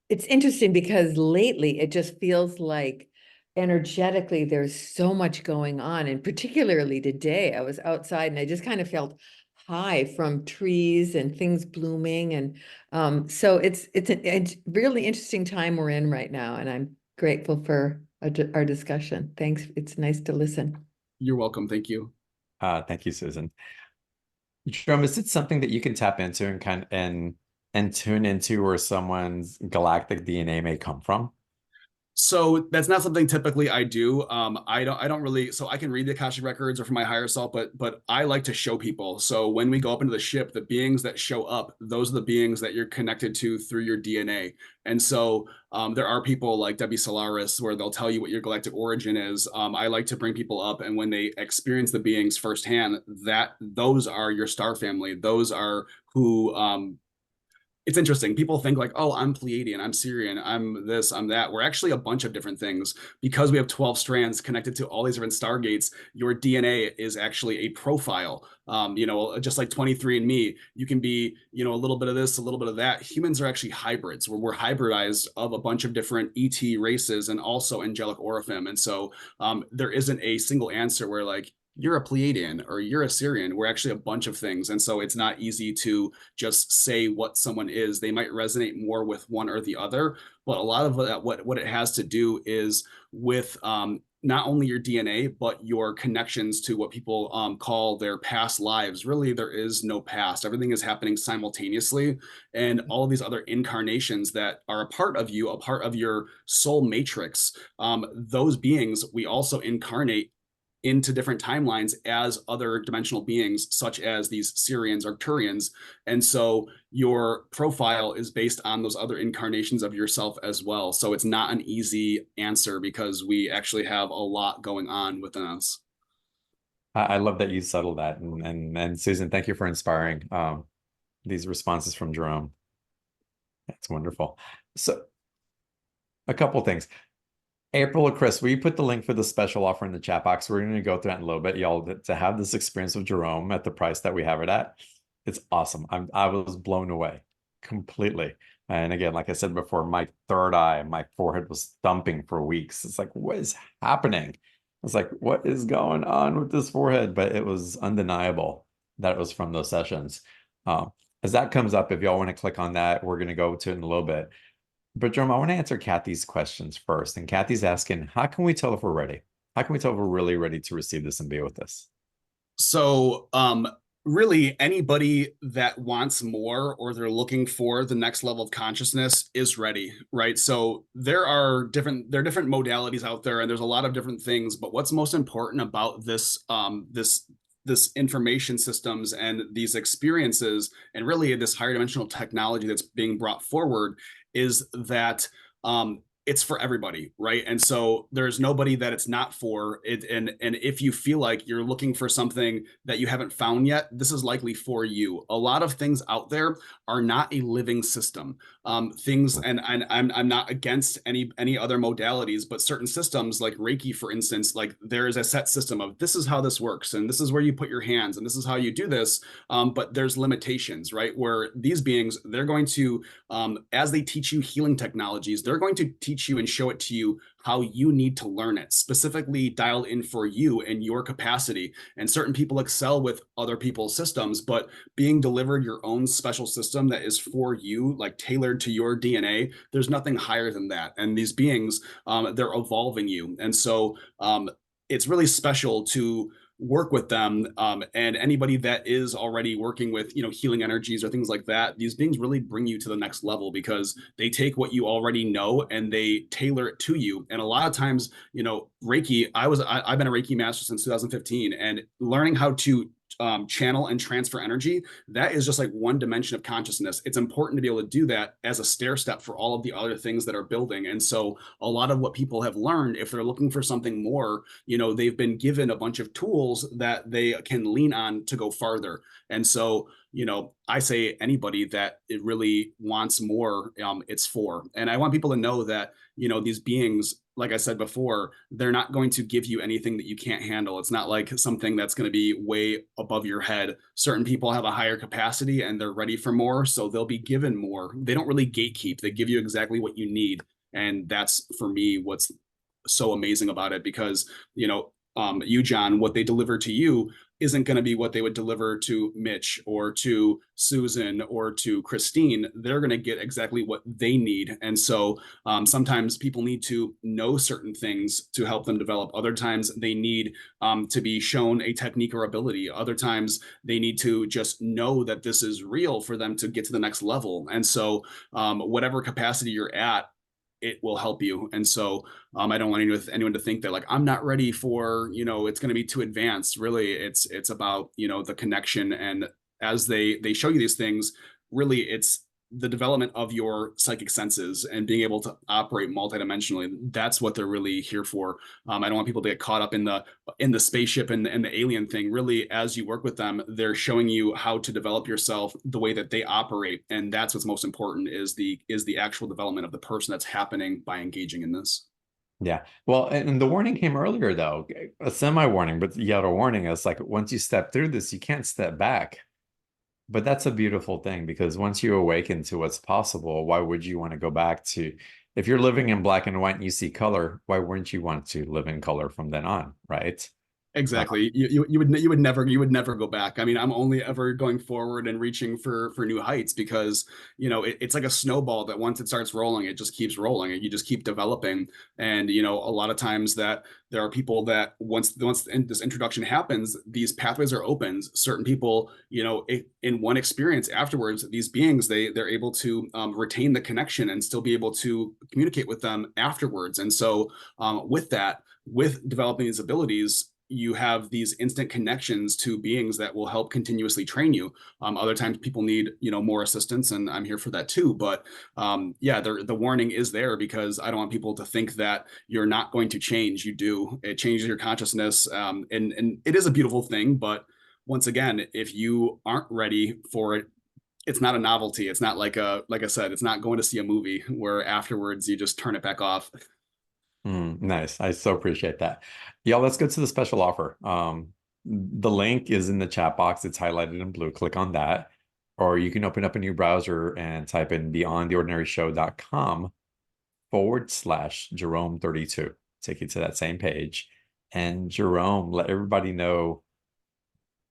It's interesting because lately it just feels like energetically there's so much going on. And particularly today, I was outside and I just kind of felt high from trees and things blooming. And so it's a really interesting time we're in right now. And I'm grateful for our discussion. Thanks. It's nice to listen. You're welcome. Thank you. Thank you, Susan. Jerome, is it something that you can tap into and tune into where someone's galactic DNA may come from? So that's not something typically I do. I don't really, so I can read the Akashic records or from my higher self, but I like to show people. So when we go up into the ship, the beings that show up, those are the beings that you're connected to through your DNA. And so there are people like Debbie Solaris where they'll tell you what your galactic origin is. I like to bring people up, and when they experience the beings firsthand, those are your star family. Those are who it's interesting. People think like, oh, I'm Pleiadian, I'm Syrian, I'm this, I'm that. We're actually a bunch of different things. Because we have 12 strands connected to all these different stargates, your DNA is actually a profile. Just like 23andMe, you can be, a little bit of this, a little bit of that. Humans are actually hybrids, where we're hybridized of a bunch of different ET races and also angelic Orifim. And so there isn't a single answer where like, you're a Pleiadian or you're a Syrian. We're actually a bunch of things. And so it's not easy to just say what someone is. They might resonate more with one or the other, but a lot of that, what it has to do is with not only your DNA, but your connections to what people call their past lives. Really, there is no past. Everything is happening simultaneously. And all of these other incarnations that are a part of you, a part of your soul matrix, those beings, we also incarnate into different timelines as other dimensional beings, such as these Syrians, Arcturians. And so your profile is based on those other incarnations of yourself as well. So it's not an easy answer because we actually have a lot going on within us. I love that you settled that. And Susan, thank you for inspiring these responses from Jerome. That's wonderful. So a couple things. April or Chris, will you put the link for the special offer in the chat box? We're going to go through that in a little bit, y'all, to have this experience with Jerome at the price that we have it at It's awesome. I was blown away completely. And again, like I said before, my third eye, my forehead was thumping for weeks. It's like, what is happening? It's like, what is going on with this forehead? But it was undeniable that it was from those sessions. Um, as that comes up, if y'all want to click on that, we're going to go to it in a little bit. But Jerome, I want to answer Kathy's questions first. And Kathy's asking, how can we tell if we're ready? How can we tell if we're really ready to receive this and be with us? So, really anybody that wants more or they're looking for the next level of consciousness is ready, right? So there are different modalities out there, and there's a lot of different things, but what's most important about this information systems and these experiences and really this higher dimensional technology that's being brought forward is that it's for everybody, right? And so there's nobody that it's not for it. And if you feel like you're looking for something that you haven't found yet, this is likely for you. A lot of things out there are not a living system. Things, and I'm not against any other modalities, but certain systems like Reiki, for instance, like there is a set system of this is how this works, and this is where you put your hands, and this is how you do this. But there's limitations, right? Where these beings, they're going to, as they teach you healing technologies, they're going to teach you and show it to you how you need to learn it, specifically dialed in for you and your capacity. And certain people excel with other people's systems, but being delivered your own special system that is for you, like tailored to your DNA, there's nothing higher than that. And these beings, they're evolving you. And so it's really special to work with them, and anybody that is already working with healing energies or things like that. These beings really bring you to the next level because they take what you already know and they tailor it to you. And a lot of times, Reiki, I've been a Reiki master since 2015, and learning how to channel and transfer energy, that is just like one dimension of consciousness. It's important to be able to do that as a stair step for all of the other things that are building. And so a lot of what people have learned, if they're looking for something more, they've been given a bunch of tools that they can lean on to go farther. And so I say anybody that it really wants more, it's for. And I want people to know that these beings, like I said before, they're not going to give you anything that you can't handle. It's not like something that's going to be way above your head. Certain people have a higher capacity and they're ready for more, so they'll be given more. They don't really gatekeep. They give you exactly what you need. And that's, for me, what's so amazing about it, because you, John, what they deliver to you isn't going to be what they would deliver to Mitch or to Susan or to Christine. They're going to get exactly what they need. And so sometimes people need to know certain things to help them develop. Other times they need to be shown a technique or ability. Other times they need to just know that this is real for them to get to the next level. And so whatever capacity you're at, it will help you. And so I don't want anyone to think that like, I'm not ready for, it's going to be too advanced. Really, it's about, the connection. And as they show you these things, really it's the development of your psychic senses and being able to operate multidimensionally. That's what they're really here for. I don't want people to get caught up in the spaceship and the alien thing. Really, as you work with them, they're showing you how to develop yourself the way that they operate. And that's what's most important is the actual development of the person that's happening by engaging in this. Yeah. Well, and the warning came earlier, though, a semi-warning, but yet a warning. It's like, once you step through this, you can't step back. But that's a beautiful thing, because once you awaken to what's possible, why would you want to go back to, if you're living in black and white and you see color, why wouldn't you want to live in color from then on, right? Exactly. You would never go back. I mean, I'm only ever going forward and reaching for new heights, because it's like a snowball that once it starts rolling, it just keeps rolling and you just keep developing. And a lot of times that there are people that once this introduction happens, these pathways are opened. Certain people, in one experience afterwards, these beings, they're able to retain the connection and still be able to communicate with them afterwards. And so with developing these abilities, you have these instant connections to beings that will help continuously train you. Other times people need, more assistance, and I'm here for that too. But the warning is there, because I don't want people to think that you're not going to change. You do. It changes your consciousness. And it is a beautiful thing. But once again, if you aren't ready for it, it's not a novelty. It's not like I said, it's not going to see a movie where afterwards you just turn it back off. Nice. I so appreciate that. Yeah, let's go to the special offer. The link is in the chat box. It's highlighted in blue. Click on that. or you can open up a new browser and type in beyondtheordinaryshow.com/Jerome32. Take you to that same page. And Jerome, let everybody know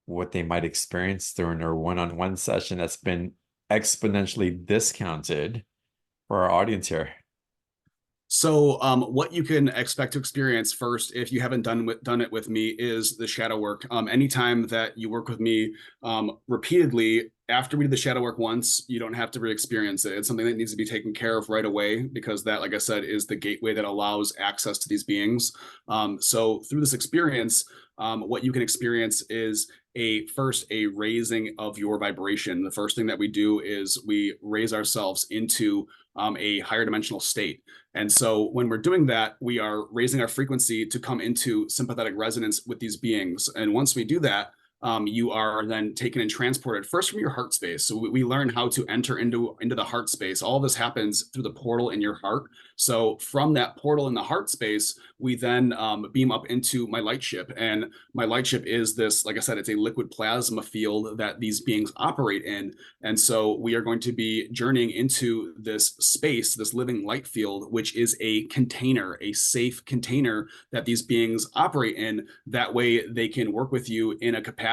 what they might experience during their one-on-one session that's been exponentially discounted for our audience here. So what you can expect to experience first, if you haven't done it with me, is the shadow work. Anytime that you work with me repeatedly, after we do the shadow work once, you don't have to re-experience it. It's something that needs to be taken care of right away, because that, like I said, is the gateway that allows access to these beings. So through this experience, what you can experience is first a raising of your vibration. The first thing that we do is we raise ourselves into a higher dimensional state. And so when we're doing that, we are raising our frequency to come into sympathetic resonance with these beings. And once we do that, you are then taken and transported first from your heart space. So we learn how to enter into the heart space. All this happens through the portal in your heart. So from that portal in the heart space, we then beam up into my lightship. And my lightship is this, like I said, it's a liquid plasma field that these beings operate in. And so we are going to be journeying into this space, this living light field, which is a container, a safe container that these beings operate in. That way they can work with you in a capacity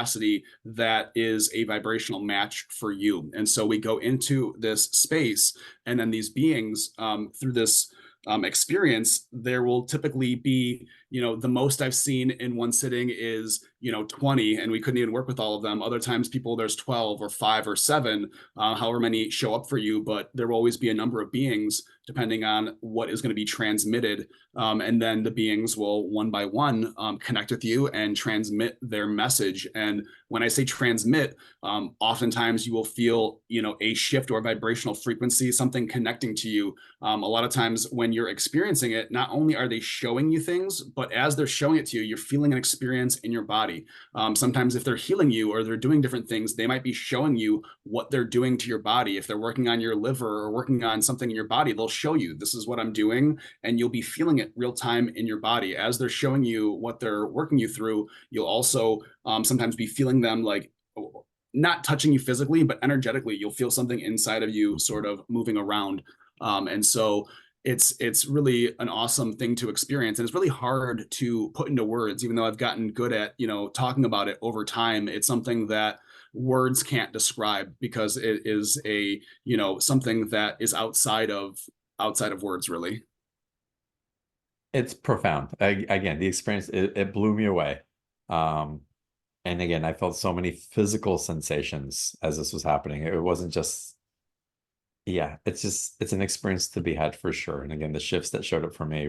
that is a vibrational match for you. And so we go into this space, and then these beings, through this experience, there will typically be, the most I've seen in one sitting is, 20, and we couldn't even work with all of them. Other times there's 12 or 5 or 7, however many show up for you, but there will always be a number of beings depending on what is going to be transmitted. And then the beings will one by one connect with you and transmit their message. And when I say transmit, oftentimes you will feel, a shift or vibrational frequency, something connecting to you. A lot of times when you're experiencing it, not only are they showing you things, but as they're showing it to you, you're feeling an experience in your body. Sometimes if they're healing you or they're doing different things, they might be showing you what they're doing to your body. If they're working on your liver or working on something in your body, they'll show you, this is what I'm doing, and you'll be feeling it real time in your body. As they're showing you what they're working you through, you'll also sometimes be feeling them, like not touching you physically, but energetically, you'll feel something inside of you sort of moving around. And so it's really an awesome thing to experience, and it's really hard to put into words. Even though I've gotten good at talking about it over time, it's something that words can't describe, because it is a something that is outside of words, really. It's profound. Again, the experience, it blew me away. And again, I felt so many physical sensations as this was happening. It wasn't just, yeah, it's an experience to be had for sure. And again, the shifts that showed up for me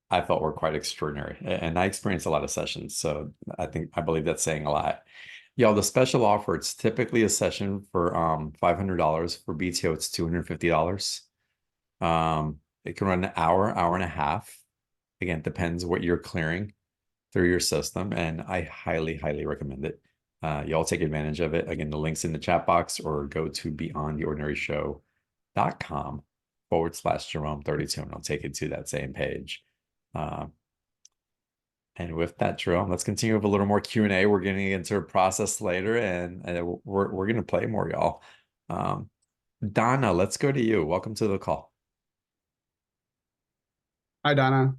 I felt were quite extraordinary. And I experienced a lot of sessions. So I believe that's saying a lot. Y'all, the special offer, it's typically a session for $500. For BTO, it's $250. It can run an hour and a half. Again, it depends what you're clearing through your system, and I highly, highly recommend it. Y'all take advantage of it. Again, the link's in the chat box, or go to beyondtheordinaryshow.com/Jerome32, and I'll take it to that same page. And with that, Jerome, let's continue with a little more Q&A. We're getting into a process later, and we're going to play more, y'all. Donna, let's go to you. Welcome to the call. Hi, Donna.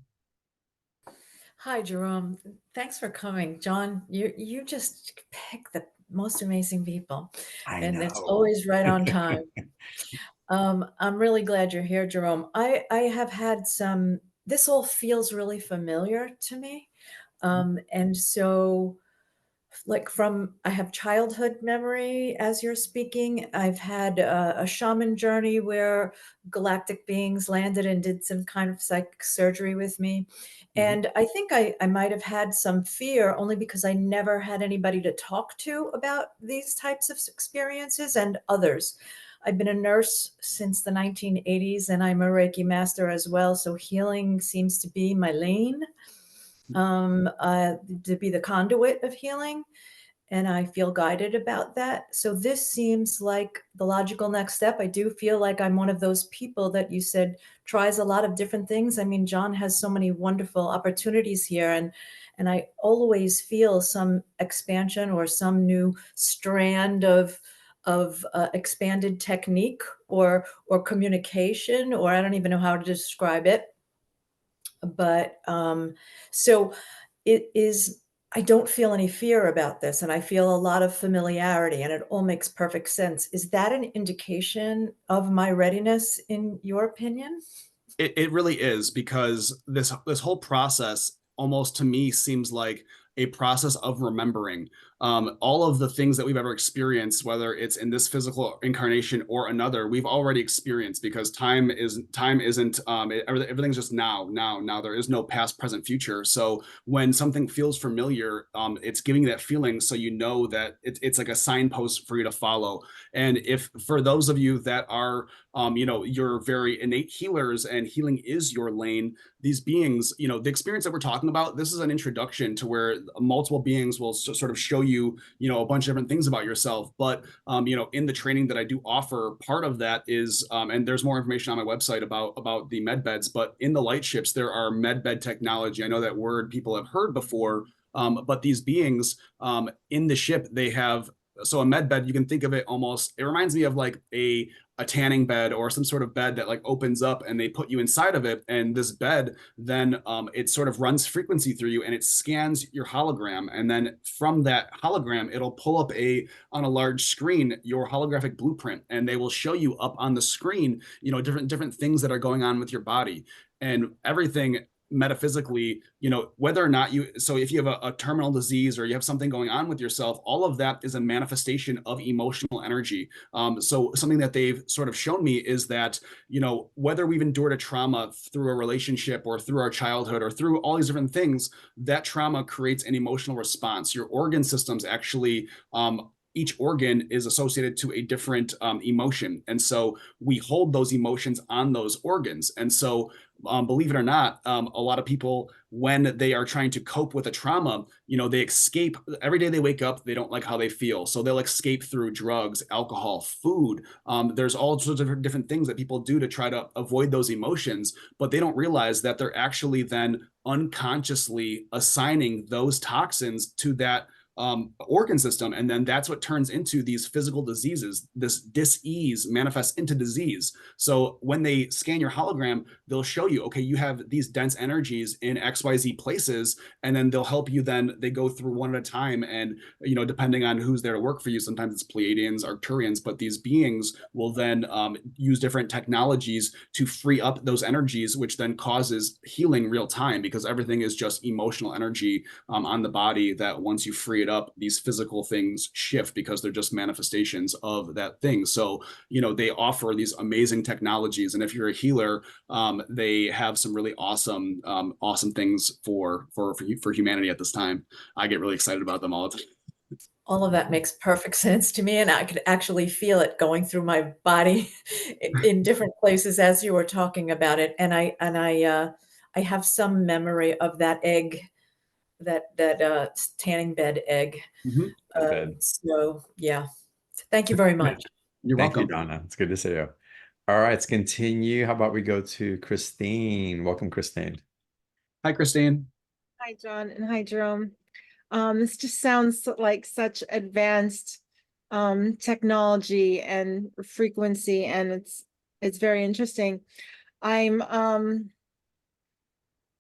Hi, Jerome. Thanks for coming. John, you just pick the most amazing people. I know. It's always right on time. I'm really glad you're here, Jerome. I have had this all feels really familiar to me. And so I have childhood memory as you're speaking. I've had a shaman journey where galactic beings landed and did some kind of psychic surgery with me. And I think I might have had some fear, only because I never had anybody to talk to about these types of experiences and others. I've been a nurse since the 1980s, and I'm a Reiki master as well. So healing seems to be my lane, to be the conduit of healing. And I feel guided about that. So this seems like the logical next step. I do feel like I'm one of those people that you said tries a lot of different things. I mean, John has so many wonderful opportunities here, and I always feel some expansion or some new strand of expanded technique or communication, or I don't even know how to describe it. But so it is, I don't feel any fear about this, and I feel a lot of familiarity, and it all makes perfect sense. Is that an indication of my readiness, in your opinion? It really is, because this whole process almost to me seems like a process of remembering all of the things that we've ever experienced, whether it's in this physical incarnation or another. We've already experienced, because time isn't everything's just now. There is no past, present, future. So when something feels familiar, it's giving that feeling, so you know that it's like a signpost for you to follow. And if for those of you that are you're very innate healers and healing is your lane, these beings, the experience that we're talking about, this is an introduction to where multiple beings will sort of show you, a bunch of different things about yourself. But, in the training that I do offer, part of that is, and there's more information on my website about the med beds, but in the lightships, there are med bed technology. I know that word people have heard before, but these beings in the ship, they have, so a med bed, you can think of it almost, it reminds me of like a tanning bed or some sort of bed that like opens up and they put you inside of it. And this bed, then it sort of runs frequency through you and it scans your hologram. And then from that hologram, it'll pull up on a large screen, your holographic blueprint, and they will show you up on the screen, different things that are going on with your body and everything. Metaphysically, whether or not so if you have a terminal disease or you have something going on with yourself, all of that is a manifestation of emotional energy. So something that they've sort of shown me is that, whether we've endured a trauma through a relationship or through our childhood or through all these different things, that trauma creates an emotional response. Your organ systems actually, each organ is associated to a different emotion. And so we hold those emotions on those organs. And so believe it or not, a lot of people, when they are trying to cope with a trauma, they escape. Every day they wake up, they don't like how they feel. So they'll escape through drugs, alcohol, food. There's all sorts of different things that people do to try to avoid those emotions, but they don't realize that they're actually then unconsciously assigning those toxins to that organ system. And then that's what turns into these physical diseases. This dis-ease manifests into disease. So when they scan your hologram, they'll show you, okay, you have these dense energies in XYZ places, and then they'll help you. Then they go through one at a time. And, depending on who's there to work for you, sometimes it's Pleiadians, Arcturians, but these beings will then use different technologies to free up those energies, which then causes healing real time, because everything is just emotional energy on the body that once you free it up, these physical things shift because they're just manifestations of that thing. So, they offer these amazing technologies. And if you're a healer, they have some really awesome things for humanity at this time. I get really excited about them all the time. All of that makes perfect sense to me, and I could actually feel it going through my body in different places as you were talking about it. And I have some memory of that egg, that tanning bed egg. Mm-hmm. So yeah, thank you very much. You're Thank welcome. you, Donna. It's good to see you. All right, let's continue. How about we go to Christine? Welcome, Christine. Hi, Christine. Hi, John, and hi, Jerome. This just sounds like such advanced technology and frequency, and it's very interesting. I'm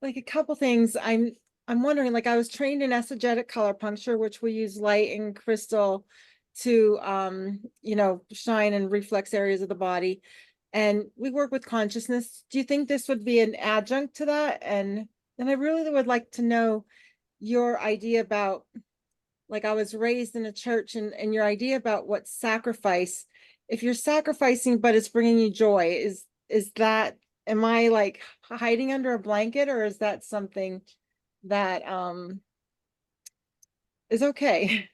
like a couple things. I'm wondering, like I was trained in esogetic color puncture, which we use light and crystal to shine and reflex areas of the body. And we work with consciousness. Do you think this would be an adjunct to that? And I really would like to know your idea about, like I was raised in a church, and your idea about what sacrifice, if you're sacrificing but it's bringing you joy, is that, am I like hiding under a blanket, or is that something that is okay?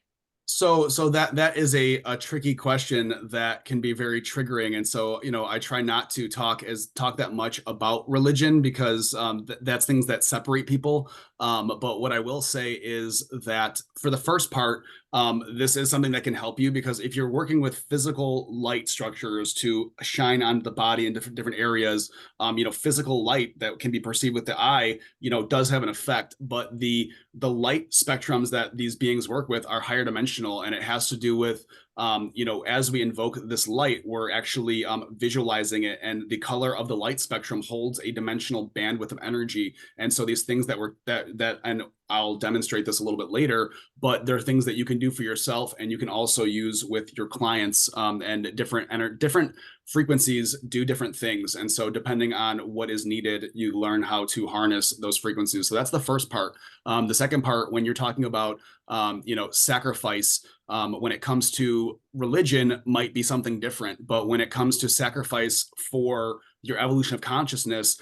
So that is a tricky question that can be very triggering. And so, I try not to talk that much about religion, because that's things that separate people. But what I will say is that for the first part, this is something that can help you, because if you're working with physical light structures to shine onto the body in different areas, physical light that can be perceived with the eye, does have an effect. But the light spectrums that these beings work with are higher dimensional, and it has to do with as we invoke this light, we're actually visualizing it, and the color of the light spectrum holds a dimensional bandwidth of energy. And so these things and I'll demonstrate this a little bit later, but there are things that you can do for yourself, and you can also use with your clients, and different frequencies do different things. And so depending on what is needed, you learn how to harness those frequencies. So that's the first part. The second part, when you're talking about, sacrifice, when it comes to religion, might be something different. But when it comes to sacrifice for your evolution of consciousness,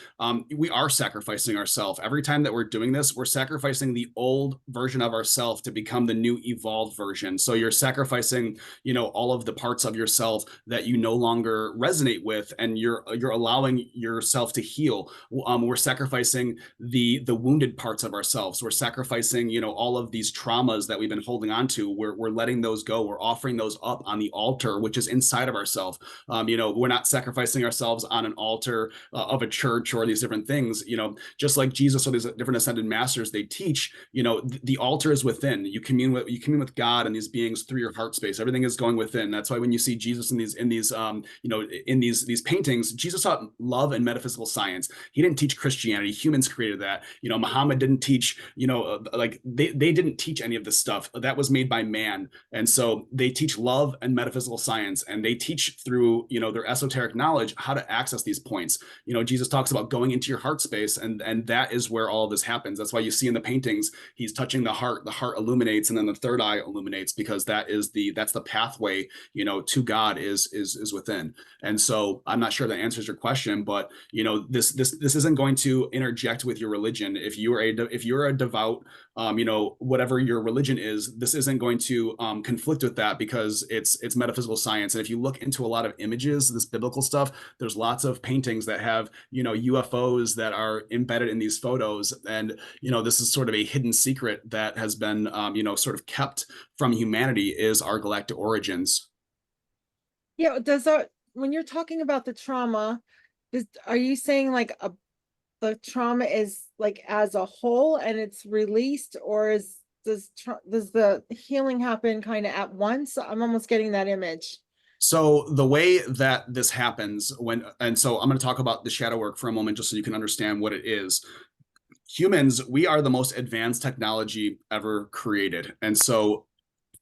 we are sacrificing ourselves. Every time that we're doing this, we're sacrificing the old version of ourselves to become the new evolved version. So you're sacrificing, all of the parts of yourself that you no longer resonate with, and you're allowing yourself to heal. We're sacrificing the wounded parts of ourselves. We're sacrificing, all of these traumas that we've been holding on to. We're letting those go. We're offering those up on the altar, which is inside of ourselves. We're not sacrificing ourselves on an altar of a church or these different things. Just like Jesus or these different ascended masters, they teach, the altar is within. You commune with God and these beings through your heart space. Everything is going within. That's why when you see Jesus in these paintings, Jesus taught love and metaphysical science. He didn't teach Christianity. Humans created that. Muhammad didn't teach, they didn't teach any of this stuff. That was made by man. And so they teach love and metaphysical science, and they teach through, their esoteric knowledge how to access these points. Jesus talks about going into your heart space, and that is where all of this happens. That's why you see in the paintings, he's touching the heart illuminates, and then the third eye illuminates, because that's the pathway, to God is within. And so I'm not sure that answers your question, but this isn't going to interject with your religion. If you're a devout, whatever your religion is, this isn't going to conflict with that, because it's metaphysical science. And if you look into a lot of images, this biblical stuff, there's lots of paintings that have, UFOs that are embedded in these photos. And, this is sort of a hidden secret that has been, sort of kept from humanity, is our galactic origins. Yeah, when you're talking about the trauma, are you saying like the trauma is like as a whole and it's released, or does the healing happen kind of at once? I'm almost getting that image. So the way that this happens so I'm going to talk about the shadow work for a moment, just so you can understand what it is. Humans, we are the most advanced technology ever created. And so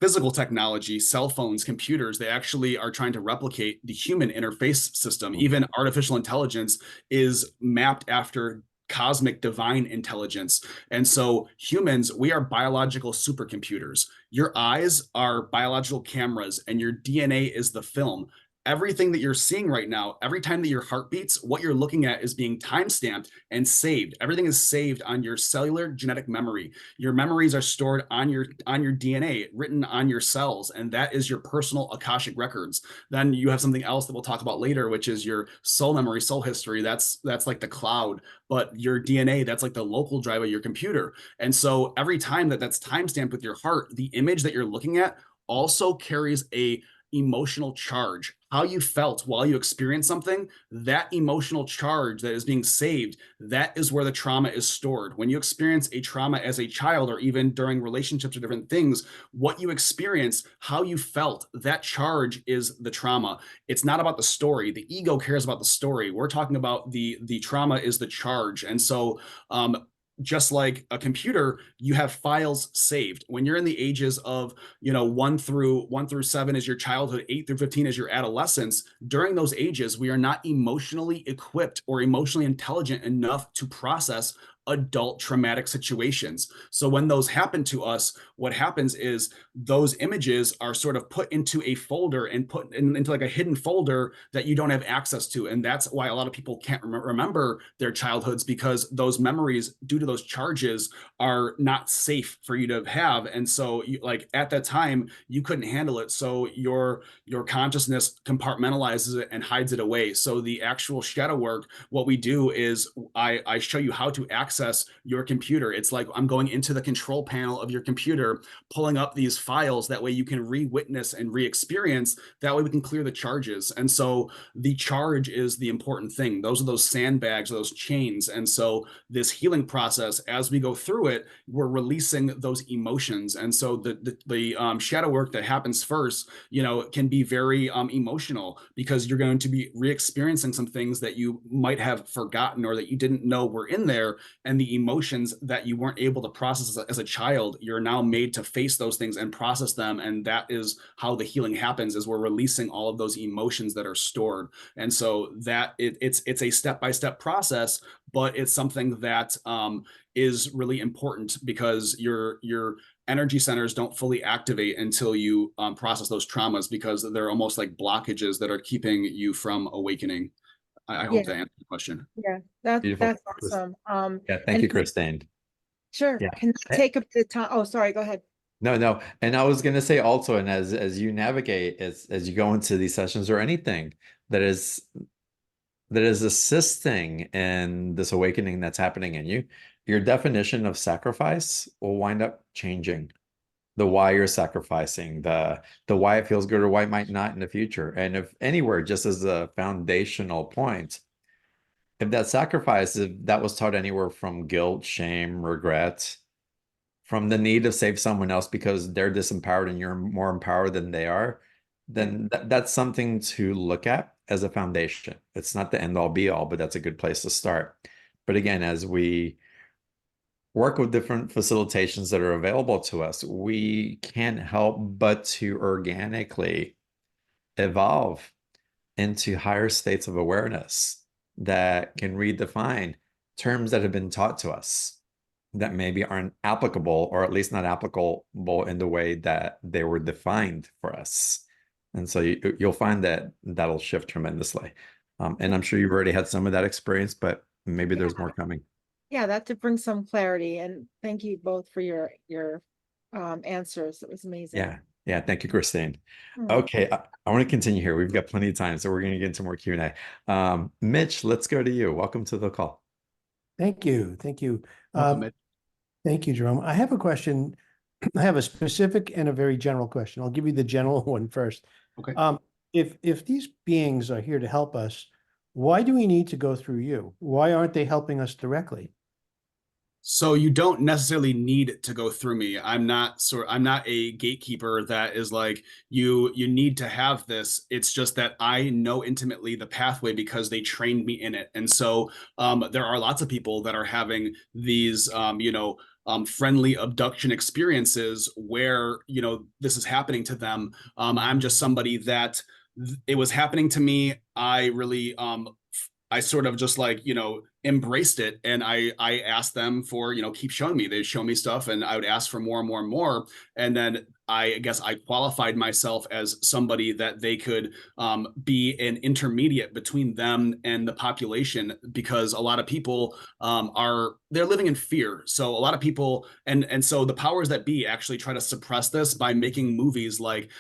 physical technology, cell phones, computers, they actually are trying to replicate the human interface system. Even artificial intelligence is mapped after cosmic divine intelligence. And so humans, we are biological supercomputers. Your eyes are biological cameras, and your DNA is the film. Everything that you're seeing right now, every time that your heart beats, what you're looking at is being time-stamped and saved. Everything is saved on your cellular genetic memory. Your memories are stored on your DNA, written on your cells, and that is your personal Akashic records. Then you have something else that we'll talk about later, which is your soul memory, soul history. That's like the cloud, but your DNA, that's like the local drive of your computer. And so every time that's time-stamped with your heart, the image that you're looking at also carries a emotional charge. How you felt while you experienced something, that emotional charge that is being saved, that is where the trauma is stored. When you experience a trauma as a child, or even during relationships or different things, what you experience, how you felt, that charge is the trauma. It's not about the story. The ego cares about the story. We're talking about the trauma is the charge. And so just like a computer, you have files saved. When you're in the ages of, 1 through 7 is your childhood, 8 through 15 is your adolescence. During those ages, we are not emotionally equipped or emotionally intelligent enough to process adult traumatic situations. So when those happen to us, what happens is those images are sort of put into a folder and put into like a hidden folder that you don't have access to. And that's why a lot of people can't remember their childhoods, because those memories, due to those charges, are not safe for you to have. And so like at that time, you couldn't handle it. So your consciousness compartmentalizes it and hides it away. So the actual shadow work, what we do is I show you how to access access your computer. It's like I'm going into the control panel of your computer, pulling up these files. That way you can re-witness and re-experience. That way we can clear the charges. And so the charge is the important thing. Those are those sandbags, those chains. And so this healing process, as we go through it, we're releasing those emotions. And so the shadow work that happens first, can be very emotional, because you're going to be re-experiencing some things that you might have forgotten or that you didn't know were in there. And the emotions that you weren't able to process as a child, you're now made to face those things and process them. And that is how the healing happens, is we're releasing all of those emotions that are stored. And so that it's a step-by-step process, but it's something that is really important, because your energy centers don't fully activate until you process those traumas, because they're almost like blockages that are keeping you from awakening. I hope that answers the question. Yeah, Beautiful. that's awesome. Yeah, thank you, Christine. Sure. Yeah. Can I take a bit of time? Oh, sorry, go ahead. No. And I was going to say also, and as you navigate, as you go into these sessions or anything that is assisting in this awakening that's happening in you, your definition of sacrifice will wind up changing. The why you're sacrificing, the why it feels good or why it might not in the future. And if anywhere, just as a foundational point, if that sacrifice, if that was taught anywhere from guilt, shame, regret, from the need to save someone else because they're disempowered and you're more empowered than they are, then that's something to look at as a foundation. It's not the end all be all, but that's a good place to start. But again, as we work with different facilitations that are available to us, we can't help but to organically evolve into higher states of awareness that can redefine terms that have been taught to us that maybe aren't applicable, or at least not applicable in the way that they were defined for us. And so you'll find that that'll shift tremendously. And I'm sure you've already had some of that experience, but maybe there's more coming. Yeah, that to bring some clarity, and thank you both for your answers. It was amazing. Yeah. Thank you, Christine. Okay, I want to continue here. We've got plenty of time, so we're going to get into more Q&A. Mitch, let's go to you. Welcome to the call. Thank you. Welcome, Mitch. Thank you, Jerome. I have a question. I have a specific and a very general question. I'll give you the general one first. Okay. If these beings are here to help us, why do we need to go through you? Why aren't they helping us directly? So you don't necessarily need to go through me. I'm not a gatekeeper that is like, you need to have this. It's just that I know intimately the pathway because they trained me in it. And so there are lots of people that are having these friendly abduction experiences where this is happening to them. I'm just somebody that it was happening to me. I really I sort of just embraced it, and I asked them for keep showing me. They'd show me stuff, and I would ask for more and more and more. And then I guess I qualified myself as somebody that they could be an intermediate between them and the population, because a lot of people they're living in fear. So a lot of people, and so the powers that be actually try to suppress this by making movies like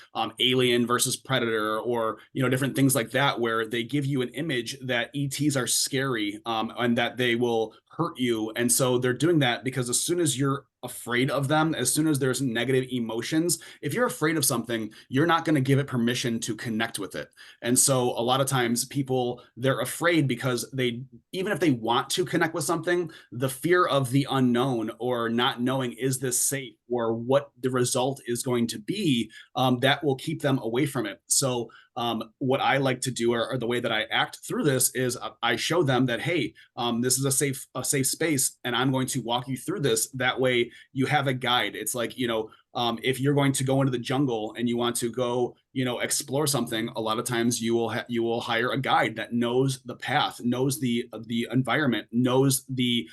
Alien versus Predator, or different things like that, where they give you an image that ETs are scary and that they will hurt you. And so they're doing that because as soon as you're afraid of them, as soon as there's negative emotions, if you're afraid of something, you're not going to give it permission to connect with it. And so a lot of times people, they're afraid because even if they want to connect with something, the fear of the unknown, or not knowing, is this safe, or what the result is going to be, that will keep them away from it. So what I like to do, or the way that I act through this, is I show them that, hey, this is a safe space, and I'm going to walk you through this. That way you have a guide. It's like, if you're going to go into the jungle and you want to go, explore something, a lot of times you will hire a guide that knows the path, knows the environment, knows the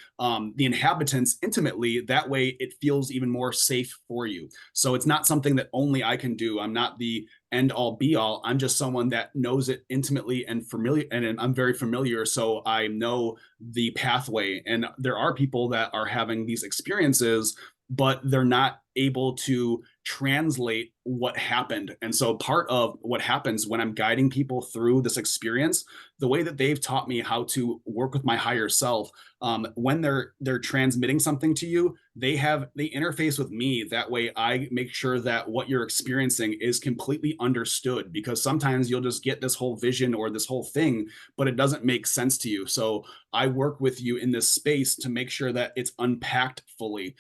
inhabitants intimately. That way it feels even more safe for you. So it's not something that only I can do. I'm not the end all be all. I'm just someone that knows it intimately and familiar, and I'm very familiar. So I know the pathway. And there are people that are having these experiences, but they're not able to translate what happened. And so part of what happens when I'm guiding people through this experience, the way that they've taught me how to work with my higher self, when they're transmitting something to you, they interface with me. That way I make sure that what you're experiencing is completely understood, because sometimes you'll just get this whole vision or this whole thing, but it doesn't make sense to you. So I work with you in this space to make sure that it's unpacked fully,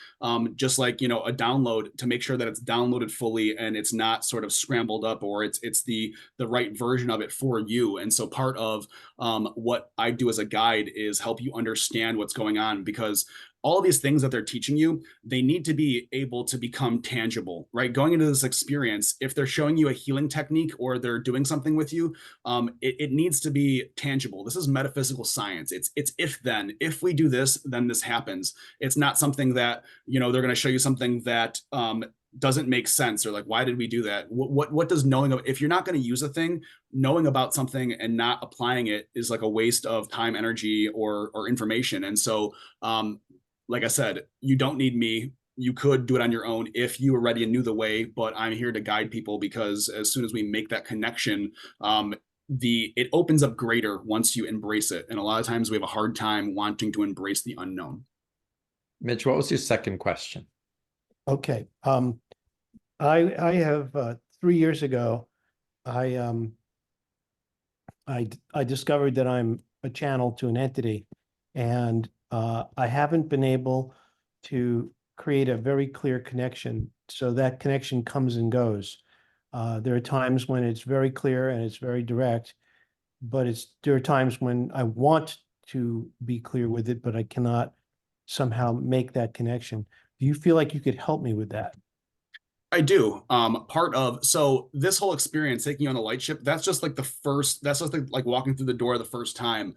just like, a download, to make sure that it's downloaded fully and it's not sort of scrambled up, or it's the right version of it for you. And so part of what I do as a guide is help you understand what's going on, because all these things that they're teaching you, they need to be able to become tangible, right? Going into this experience, if they're showing you a healing technique or they're doing something with you, it needs to be tangible. This is metaphysical science. It's if we do this, then this happens. It's not something that, they're going to show you something that doesn't make sense, or like, why did we do that? What does knowing of, if you're not going to use a thing, knowing about something and not applying it is like a waste of time, energy, or information. And so, like I said, you don't need me. You could do it on your own if you already knew the way, but I'm here to guide people, because as soon as we make that connection, it opens up greater once you embrace it. And a lot of times we have a hard time wanting to embrace the unknown. Mitch, what was your second question? Okay. I have 3 years ago, I discovered that I'm a channel to an entity, and I haven't been able to create a very clear connection. So that connection comes and goes. There are times when it's very clear and it's very direct, but there are times when I want to be clear with it, but I cannot somehow make that connection. Do you feel like you could help me with that? I do. So this whole experience taking you on the Lightship, that's just like like walking through the door the first time.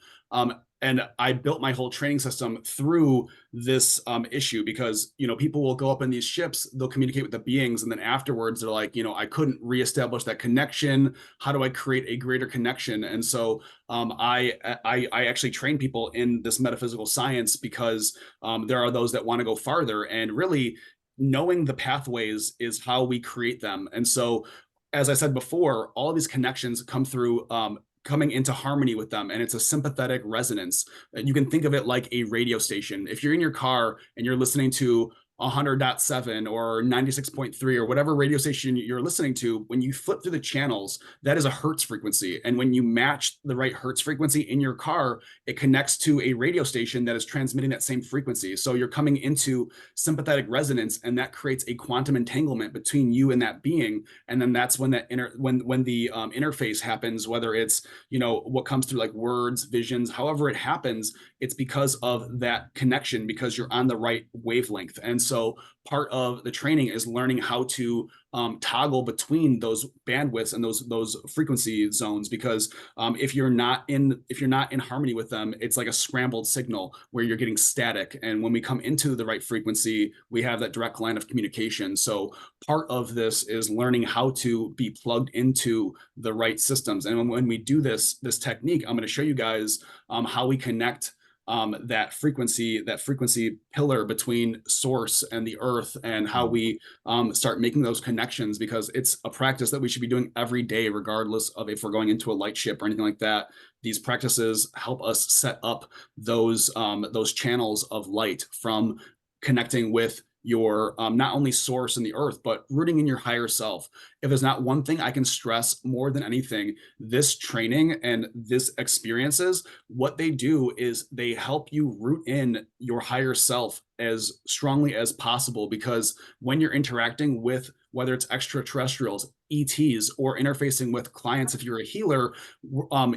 And I built my whole training system through this issue, because, people will go up in these ships, they'll communicate with the beings, and then afterwards they're like, I couldn't reestablish that connection. How do I create a greater connection? And so I actually train people in this metaphysical science, because there are those that want to go farther, and really knowing the pathways is how we create them. And so, as I said before, all of these connections come through coming into harmony with them, and it's a sympathetic resonance. You can think of it like a radio station. If you're in your car and you're listening to 100.7 or 96.3 or whatever radio station you're listening to, when you flip through the channels, that is a hertz frequency. And when you match the right hertz frequency in your car, it connects to a radio station that is transmitting that same frequency. So you're coming into sympathetic resonance, and that creates a quantum entanglement between you and that being. And then that's when that when the interface happens, whether it's, what comes through like words, visions, however it happens, it's because of that connection, because you're on the right wavelength. And so part of the training is learning how to toggle between those bandwidths and those frequency zones, because if you're not in harmony with them, it's like a scrambled signal where you're getting static. And when we come into the right frequency, we have that direct line of communication. So part of this is learning how to be plugged into the right systems. And when we do this technique, I'm going to show you guys how we connect that frequency pillar between source and the earth, and how we start making those connections, because it's a practice that we should be doing every day, regardless of if we're going into a lightship or anything like that. These practices help us set up those channels of light, from connecting with your not only source in the earth, but rooting in your higher self. If there's not one thing I can stress more than anything, this training and this experiences, what they do is they help you root in your higher self as strongly as possible. Because when you're interacting with, whether it's extraterrestrials, ETs, or interfacing with clients, if you're a healer,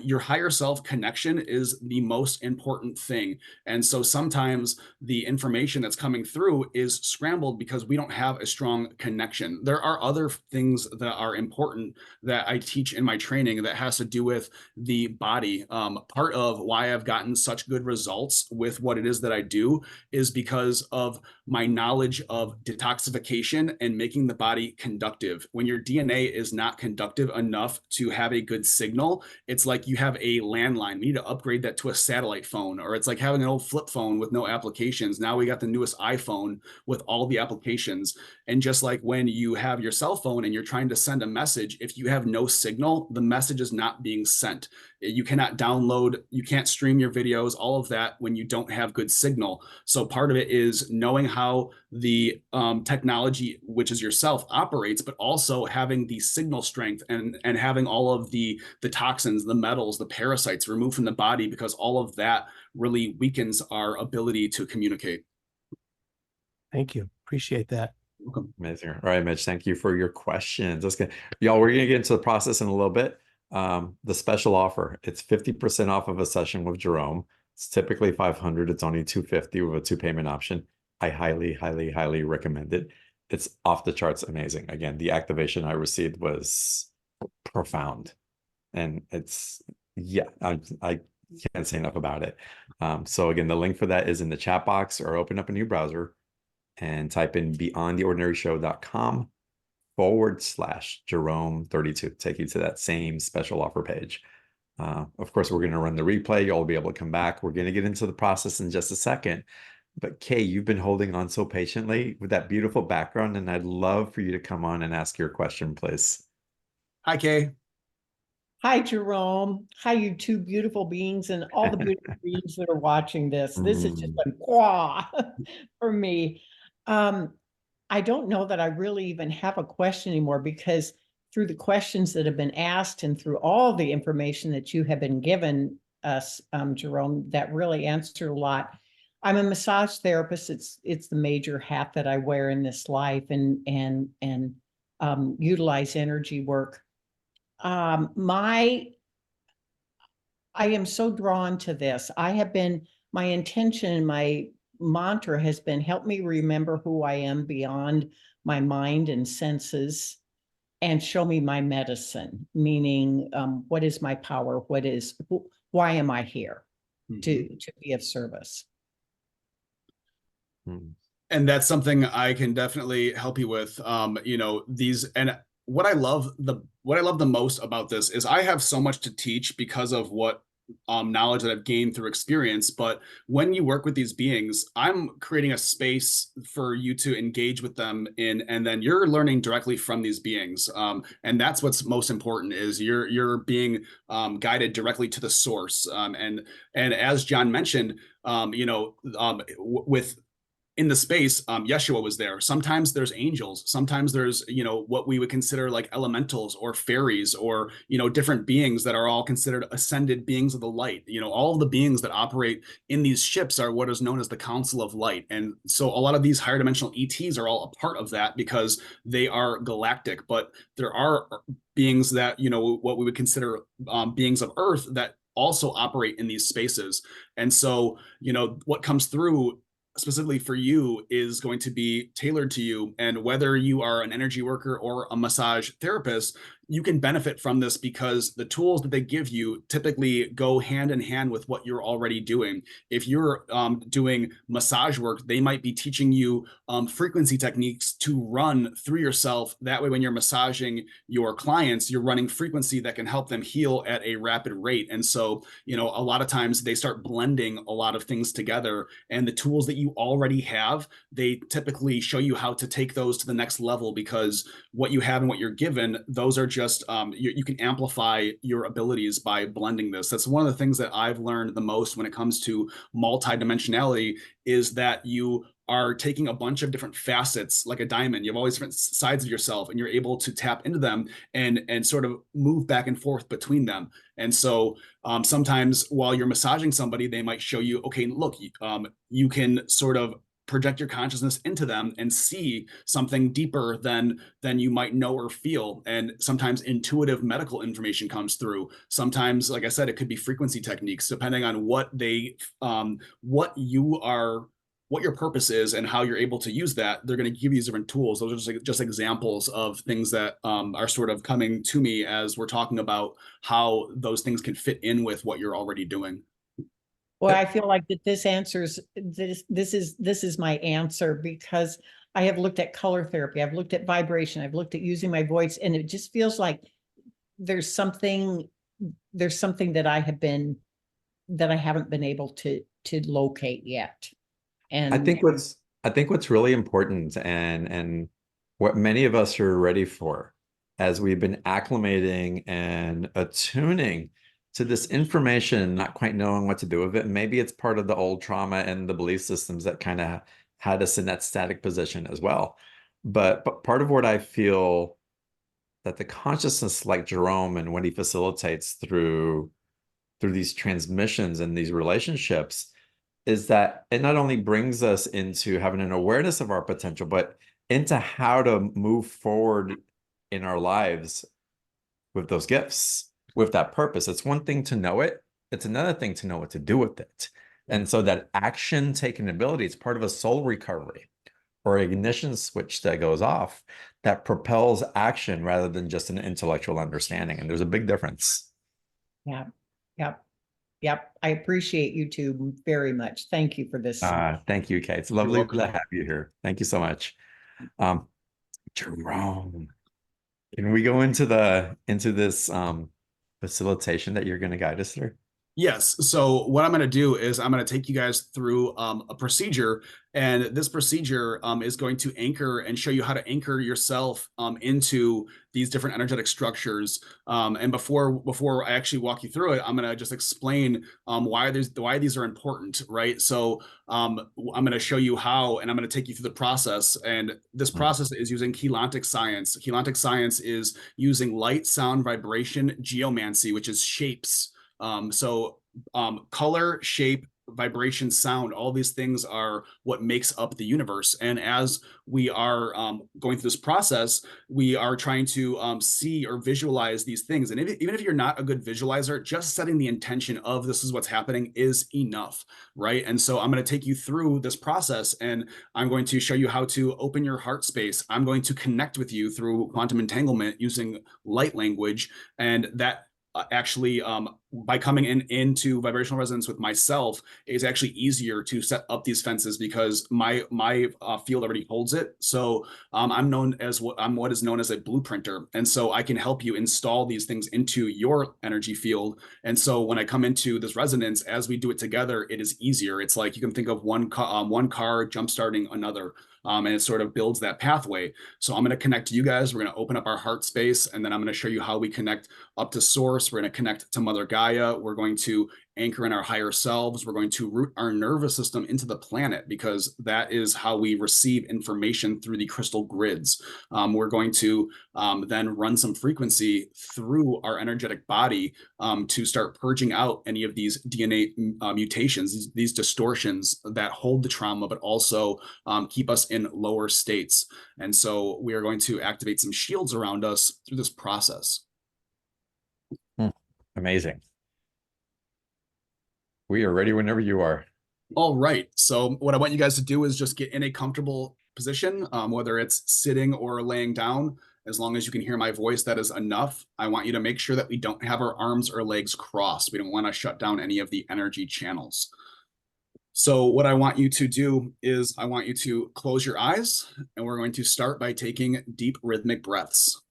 your higher self connection is the most important thing. And so sometimes the information that's coming through is scrambled because we don't have a strong connection. There are other things that are important that I teach in my training that has to do with the body. Part of why I've gotten such good results with what it is that I do is because of my knowledge of detoxification and making the body conductive. When your DNA is not conductive enough to have a good signal, it's like you have a landline. We need to upgrade that to a satellite phone, or it's like having an old flip phone with no applications. Now we got the newest iPhone with all the applications. And just like when you have your cell phone and you're trying to send a message, if you have no signal, the message is not being sent. You cannot download, you can't stream your videos, all of that when you don't have good signal. So part of it is knowing how the technology, which is yourself, operates, but also having the signal strength and having all of the toxins, the metals, the parasites removed from the body, because all of that really weakens our ability to communicate. Thank you. Appreciate that. Welcome. Amazing. All right, Mitch, thank you for your questions. Let's get, y'all, we're going to get into the process in a little bit. The special offer, it's 50% off of a session with Jerome. It's typically $500. It's only $250 with a 2-payment option. I highly, highly, highly recommend it. It's off the charts amazing. Again, the activation I received was profound. And it's, yeah, I can't say enough about it. So again, the link for that is in the chat box, or open up a new browser and type in beyondtheordinaryshow.com/Jerome32. Take you to that same special offer page. Of course, we're going to run the replay. You'll be able to come back. We're going to get into the process in just a second. But Kay, you've been holding on so patiently with that beautiful background, and I'd love for you to come on and ask your question, please. Hi, Kay. Hi, Jerome. Hi, you two beautiful beings and all the beautiful beings that are watching this. This is just a quah for me. I don't know that I really even have a question anymore, because through the questions that have been asked and through all the information that you have been given us, Jerome, that really answered a lot. I'm a massage therapist. It's the major hat that I wear in this life, and utilize energy work. I am so drawn to this. My intention and my mantra has been, help me remember who I am beyond my mind and senses, and show me my medicine, meaning what is my power? Why am I here? To be of service? And that's something I can definitely help you with. And what I love the most about this is I have so much to teach because of what knowledge that I've gained through experience. But when you work with these beings, I'm creating a space for you to engage with them in, and then you're learning directly from these beings. And that's what's most important, is you're being guided directly to the source. And as John mentioned, with in the space, Yeshua was there. Sometimes there's angels. Sometimes there's, what we would consider like elementals or fairies, or, different beings that are all considered ascended beings of the light. All of the beings that operate in these ships are what is known as the Council of Light. And so a lot of these higher dimensional ETs are all a part of that, because they are galactic. But there are beings that, what we would consider beings of Earth that also operate in these spaces. And so, what comes through specifically for you is going to be tailored to you. And whether you are an energy worker or a massage therapist, you can benefit from this, because the tools that they give you typically go hand in hand with what you're already doing. If you're doing massage work, they might be teaching you frequency techniques to run through yourself. That way, when you're massaging your clients, you're running frequency that can help them heal at a rapid rate. And so, a lot of times they start blending a lot of things together, and the tools that you already have, they typically show you how to take those to the next level, because what you have and what you're given, those are just you can amplify your abilities by blending this. That's one of the things that I've learned the most when it comes to multidimensionality, is that you are taking a bunch of different facets like a diamond. You have all these different sides of yourself, and you're able to tap into them and sort of move back and forth between them. And so sometimes while you're massaging somebody, they might show you, okay, look, you can sort of project your consciousness into them and see something deeper than you might know or feel. And sometimes intuitive medical information comes through. Sometimes, like I said, it could be frequency techniques, depending on what your purpose is and how you're able to use that. They're going to give you different tools. Those are just examples of things that are sort of coming to me as we're talking about how those things can fit in with what you're already doing. Well, I feel like that this answers this is my answer, because I have looked at color therapy, I've looked at vibration, I've looked at using my voice, and it just feels like there's something that I haven't been able to locate yet. And I think what's really important, and what many of us are ready for, as we've been acclimating and attuning to this information, not quite knowing what to do with it. And maybe it's part of the old trauma and the belief systems that kind of had us in that static position as well. But part of what I feel that the consciousness, like Jerome and what he facilitates through these transmissions and these relationships, is that it not only brings us into having an awareness of our potential, but into how to move forward in our lives with those gifts, with that purpose. It's one thing to know it, it's another thing to know what to do with it. And so that action taking ability, it's part of a soul recovery or ignition switch that goes off that propels action rather than just an intellectual understanding. And there's a big difference. yeah, yep. Yep, I appreciate you two very much. Thank you for this. Thank you, Kate. It's lovely welcome. to have you here. Thank you so much. Jerome, can we go into this facilitation that you're going to guide us through? Yes. So what I'm going to do is I'm going to take you guys through a procedure, and this procedure is going to anchor and show you how to anchor yourself into these different energetic structures. And before I actually walk you through it, I'm going to just explain why these are important, right? So I'm going to show you how, and I'm going to take you through the process. And this process is using Galactic science. Galactic science is using light, sound, vibration, geomancy, which is shapes. Color, shape, vibration, sound, all these things are what makes up the universe. And as we are going through this process, we are trying to see or visualize these things. And even if you're not a good visualizer, just setting the intention of this is what's happening is enough, right? And so I'm going to take you through this process, and I'm going to show you how to open your heart space. I'm going to connect with you through quantum entanglement using light language, and that actually by coming into vibrational resonance with myself is actually easier to set up these fences, because my field already holds it. So I'm what is known as a blueprinter, and so I can help you install these things into your energy field. And so when I come into this resonance, as we do it together, it is easier. It's like you can think of one car jump starting another. And it sort of builds that pathway. So I'm going to connect to you guys. We're going to open up our heart space, and then I'm going to show you how we connect up to source. We're going to connect to Mother Gaia. We're going to anchor in our higher selves. We're going to root our nervous system into the planet, because that is how we receive information through the crystal grids. We're going to then run some frequency through our energetic body to start purging out any of these DNA mutations, these distortions that hold the trauma, but also keep us in lower states. And so we are going to activate some shields around us through this process. Amazing. We are ready whenever you are. All right. So what I want you guys to do is just get in a comfortable position, whether it's sitting or laying down. As long as you can hear my voice, that is enough. I want you to make sure that we don't have our arms or legs crossed. We don't want to shut down any of the energy channels. So what I want you to do is I want you to close your eyes, and we're going to start by taking deep rhythmic breaths.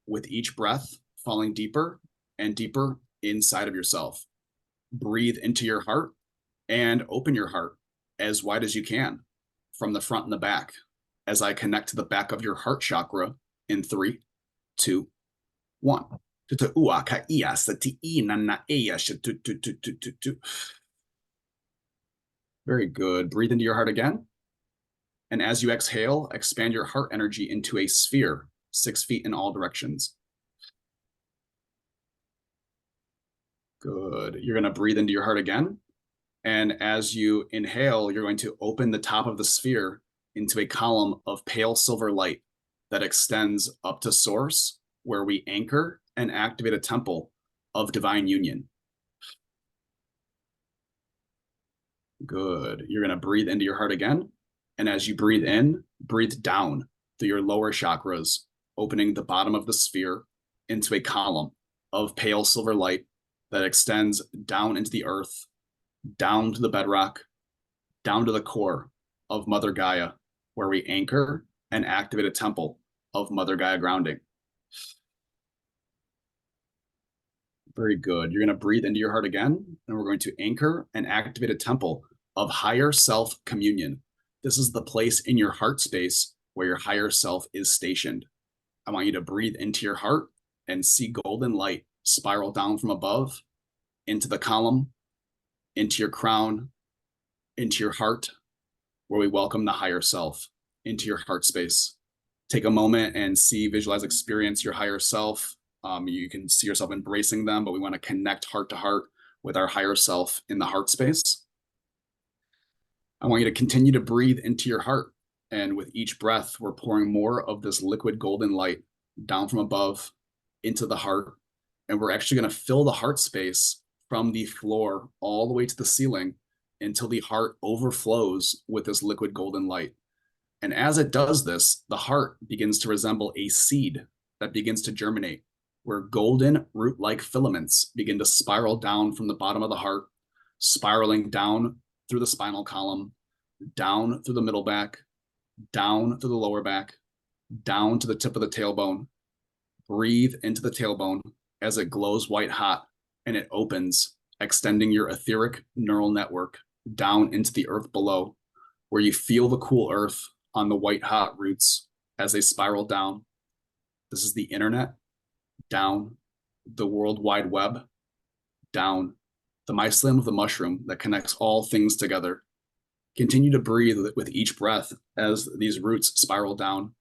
With each breath, falling deeper and deeper inside of yourself. Breathe into your heart and open your heart as wide as you can from the front and the back, as I connect to the back of your heart chakra in 3, 2, 1. Very good. Breathe into your heart again. And as you exhale, expand your heart energy into a sphere, 6 feet in all directions. Good. You're going to breathe into your heart again. And as you inhale, you're going to open the top of the sphere into a column of pale silver light that extends up to source, where we anchor and activate a temple of divine union. Good. You're going to breathe into your heart again. And as you breathe in, breathe down through your lower chakras, opening the bottom of the sphere into a column of pale silver light that extends down into the earth, down to the bedrock, down to the core of Mother Gaia, where we anchor and activate a temple of Mother Gaia grounding. Very good. You're going to breathe into your heart again, and we're going to anchor and activate a temple of higher self communion. This is the place in your heart space where your higher self is stationed. I want you to breathe into your heart and see golden light spiral down from above into the column, into your crown, into your heart, where we welcome the higher self into your heart space. Take a moment and see, visualize, experience your higher self. You can see yourself embracing them, but we want to connect heart to heart with our higher self in the heart space. I want you to continue to breathe into your heart. And with each breath, we're pouring more of this liquid golden light down from above into the heart. And we're actually going to fill the heart space from the floor all the way to the ceiling until the heart overflows with this liquid golden light. And as it does this, the heart begins to resemble a seed that begins to germinate, where golden root-like filaments begin to spiral down from the bottom of the heart, spiraling down through the spinal column, down through the middle back, down through the lower back, down to the tip of the tailbone. Breathe into the tailbone as it glows white hot and it opens, extending your etheric neural network down into the earth below, where you feel the cool earth on the white hot roots as they spiral down. This is the internet, down, the World Wide Web, down, the mycelium of the mushroom that connects all things together. Continue to breathe with each breath as these roots spiral down.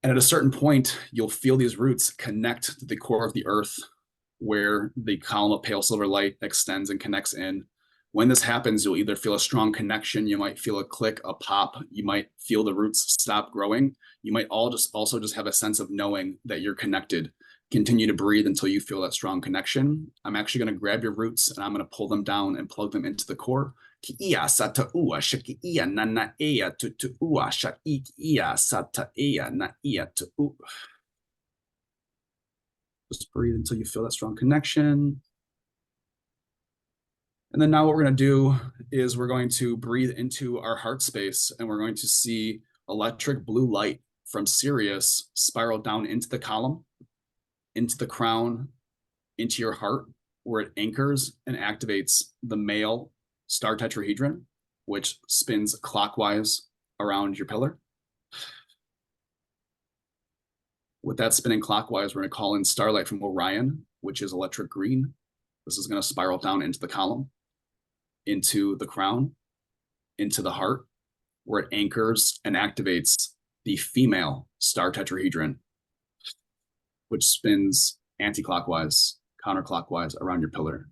And at a certain point, you'll feel these roots connect to the core of the earth, where the column of pale silver light extends and connects in. When this happens, you'll either feel a strong connection, you might feel a click, a pop, you might feel the roots stop growing. You might also just have a sense of knowing that you're connected. Continue to breathe until you feel that strong connection. I'm actually going to grab your roots and I'm going to pull them down and plug them into the core. Just breathe until you feel that strong connection. And then now what we're going to do is we're going to breathe into our heart space, and we're going to see electric blue light from Sirius spiral down into the column, into the crown, into your heart, where it anchors and activates the male star tetrahedron, which spins clockwise around your pillar. With that spinning clockwise, we're going to call in starlight from Orion, which is electric green. This is going to spiral down into the column, into the crown, into the heart, where it anchors and activates the female star tetrahedron, which spins anti-clockwise, counterclockwise around your pillar.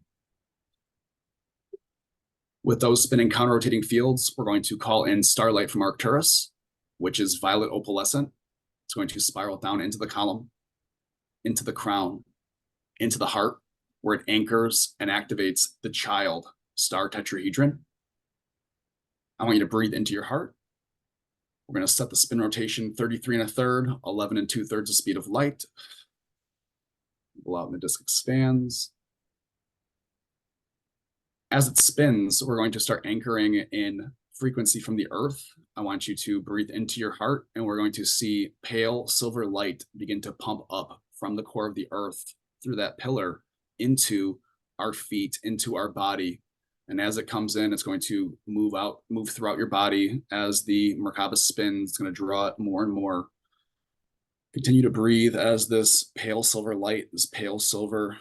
With those spinning counter-rotating fields, we're going to call in starlight from Arcturus, which is violet opalescent. It's going to spiral down into the column, into the crown, into the heart, where it anchors and activates the child star tetrahedron. I want you to breathe into your heart. We're going to set the spin rotation 33 1/3, 11 2/3 the speed of light. Blow out and the disc expands. As it spins, we're going to start anchoring in frequency from the earth. I want you to breathe into your heart, and we're going to see pale silver light begin to pump up from the core of the earth through that pillar into our feet, into our body. And as it comes in, it's going to move throughout your body. As the Merkaba spins, it's going to draw it more and more. Continue to breathe as this pale silver light, this pale silver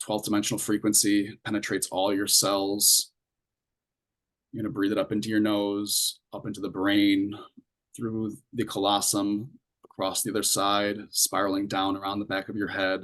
12th dimensional frequency penetrates all your cells. You're going to breathe it up into your nose, up into the brain, through the colossum, across the other side, spiraling down around the back of your head,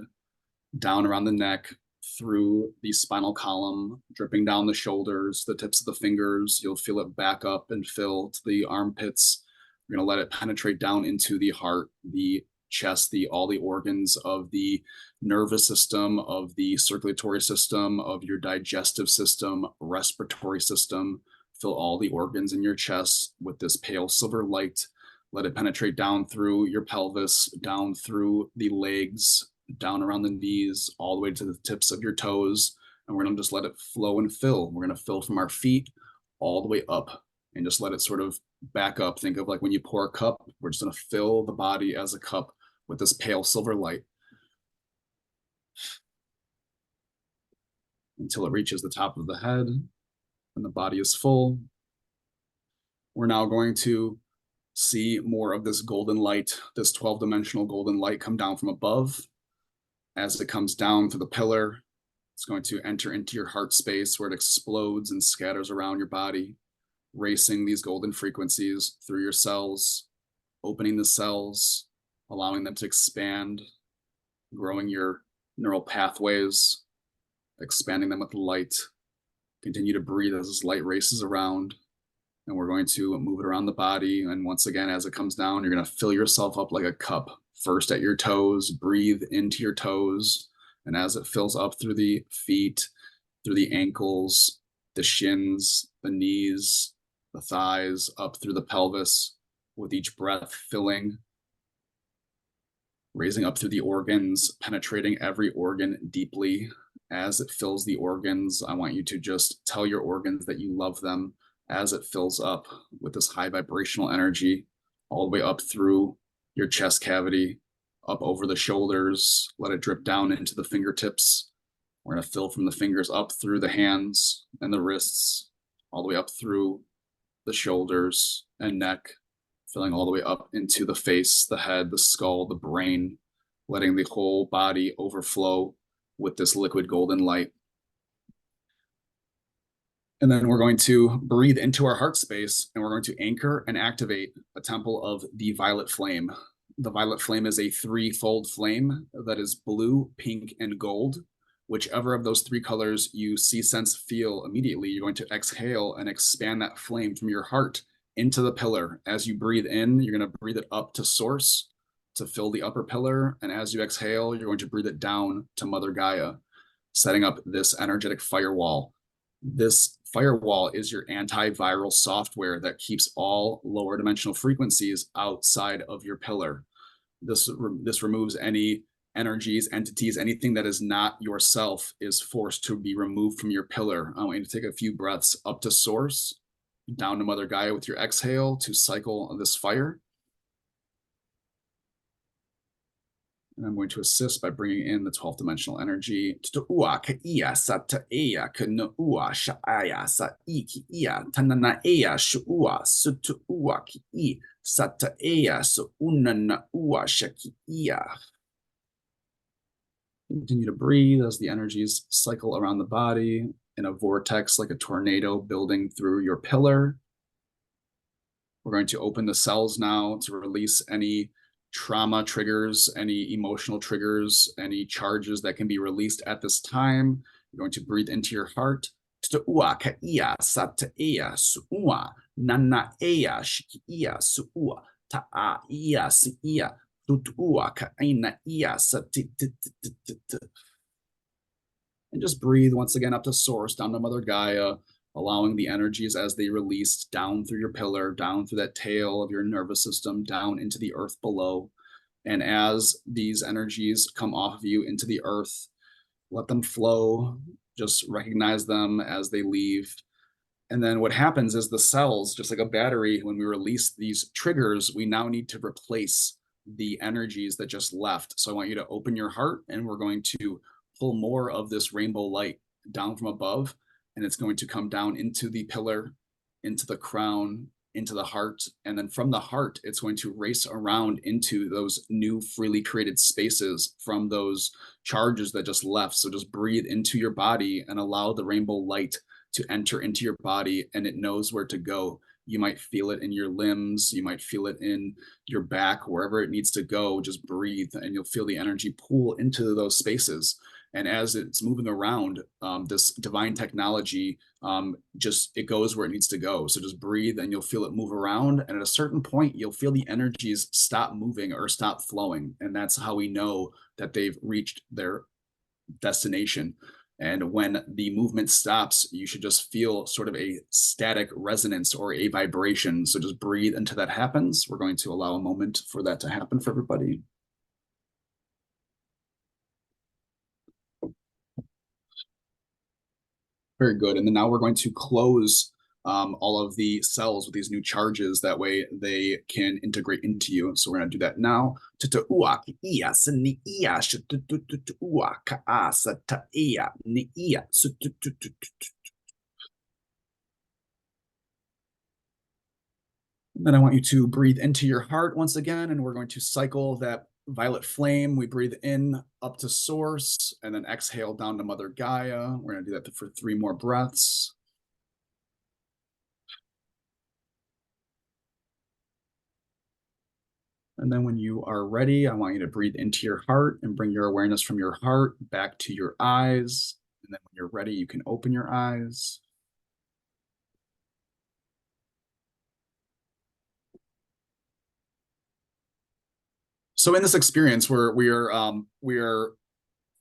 down around the neck, through the spinal column, dripping down the shoulders, the tips of the fingers. You'll feel it back up and fill to the armpits. You're going to let it penetrate down into the heart, the chest, all the organs of the nervous system, of the circulatory system, of your digestive system, respiratory system. Fill all the organs in your chest with this pale silver light. Let it penetrate down through your pelvis, down through the legs, down around the knees, all the way to the tips of your toes, and we're going to just let it flow and fill. We're going to fill from our feet all the way up and just let it sort of back up. Think of like when you pour a cup, we're just going to fill the body as a cup with this pale silver light until it reaches the top of the head and the body is full. We're now going to see more of this golden light, this 12-dimensional golden light come down from above. As it comes down through the pillar, it's going to enter into your heart space where it explodes and scatters around your body, racing these golden frequencies through your cells, opening the cells, allowing them to expand, growing your neural pathways, expanding them with light. Continue to breathe as this light races around. And we're going to move it around the body. And once again, as it comes down, you're going to fill yourself up like a cup. First at your toes, breathe into your toes. And as it fills up through the feet, through the ankles, the shins, the knees, the thighs, up through the pelvis, with each breath filling, raising up through the organs, penetrating every organ deeply. As it fills the organs, I want you to just tell your organs that you love them as it fills up with this high vibrational energy, all the way up through your chest cavity, up over the shoulders, let it drip down into the fingertips. We're going to fill from the fingers up through the hands and the wrists, all the way up through the shoulders and neck, filling all the way up into the face, the head, the skull, the brain, letting the whole body overflow with this liquid golden light. And then we're going to breathe into our heart space, and we're going to anchor and activate a temple of the violet flame. The violet flame is a threefold flame that is blue, pink, and gold. Whichever of those three colors you see, sense, feel immediately, you're going to exhale and expand that flame from your heart into the pillar. As you breathe in, you're going to breathe it up to source to fill the upper pillar. And as you exhale, you're going to breathe it down to Mother Gaia, setting up this energetic firewall. This firewall is your antiviral software that keeps all lower dimensional frequencies outside of your pillar. This removes any energies, entities, anything that is not yourself is forced to be removed from your pillar. I want you to take a few breaths up to source, down to Mother Gaia with your exhale to cycle this fire. And I'm going to assist by bringing in the 12th dimensional energy. Continue to breathe as the energies cycle around the body in a vortex like a tornado building through your pillar. We're going to open the cells now to release any trauma triggers, any emotional triggers, any charges that can be released at this time. You're going to breathe into your heart. And just breathe once again up to source, down to Mother Gaia, allowing the energies as they release down through your pillar, down through that tail of your nervous system, down into the earth below. And as these energies come off of you into the earth, let them flow, just recognize them as they leave. And then what happens is the cells, just like a battery, when we release these triggers, we now need to replace the energies that just left. So I want you to open your heart, and we're going to pull more of this rainbow light down from above. And it's going to come down into the pillar, into the crown, into the heart. And then from the heart, it's going to race around into those new freely created spaces from those charges that just left. So just breathe into your body and allow the rainbow light to enter into your body, and it knows where to go. You might feel it in your limbs. You might feel it in your back, wherever it needs to go. Just breathe, and you'll feel the energy pool into those spaces. And as it's moving around, this divine technology, it goes where it needs to go. So just breathe, and you'll feel it move around. And at a certain point, you'll feel the energies stop moving or stop flowing. And that's how we know that they've reached their destination. And when the movement stops, you should just feel sort of a static resonance or a vibration. So just breathe until that happens. We're going to allow a moment for that to happen for everybody. Very good. And then now we're going to close all of the cells with these new charges. That way they can integrate into you. So we're going to do that now. And then I want you to breathe into your heart once again, and we're going to cycle that violet flame. We breathe in up to source, and then exhale down to Mother Gaia. We're going to do that for 3 more breaths. And then when you are ready, I want you to breathe into your heart and bring your awareness from your heart back to your eyes. And then when you're ready, you can open your eyes. So in this experience, we are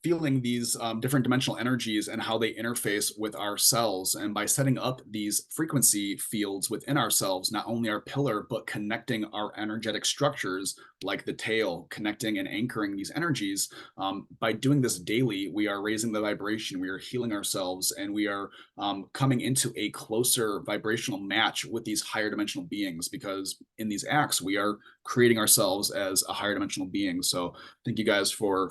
feeling these different dimensional energies and how they interface with our cells. And by setting up these frequency fields within ourselves, not only our pillar, but connecting our energetic structures like the tail, connecting and anchoring these energies. By doing this daily, we are raising the vibration, we are healing ourselves, and we are coming into a closer vibrational match with these higher dimensional beings, because in these acts, we are creating ourselves as a higher dimensional being. So thank you guys for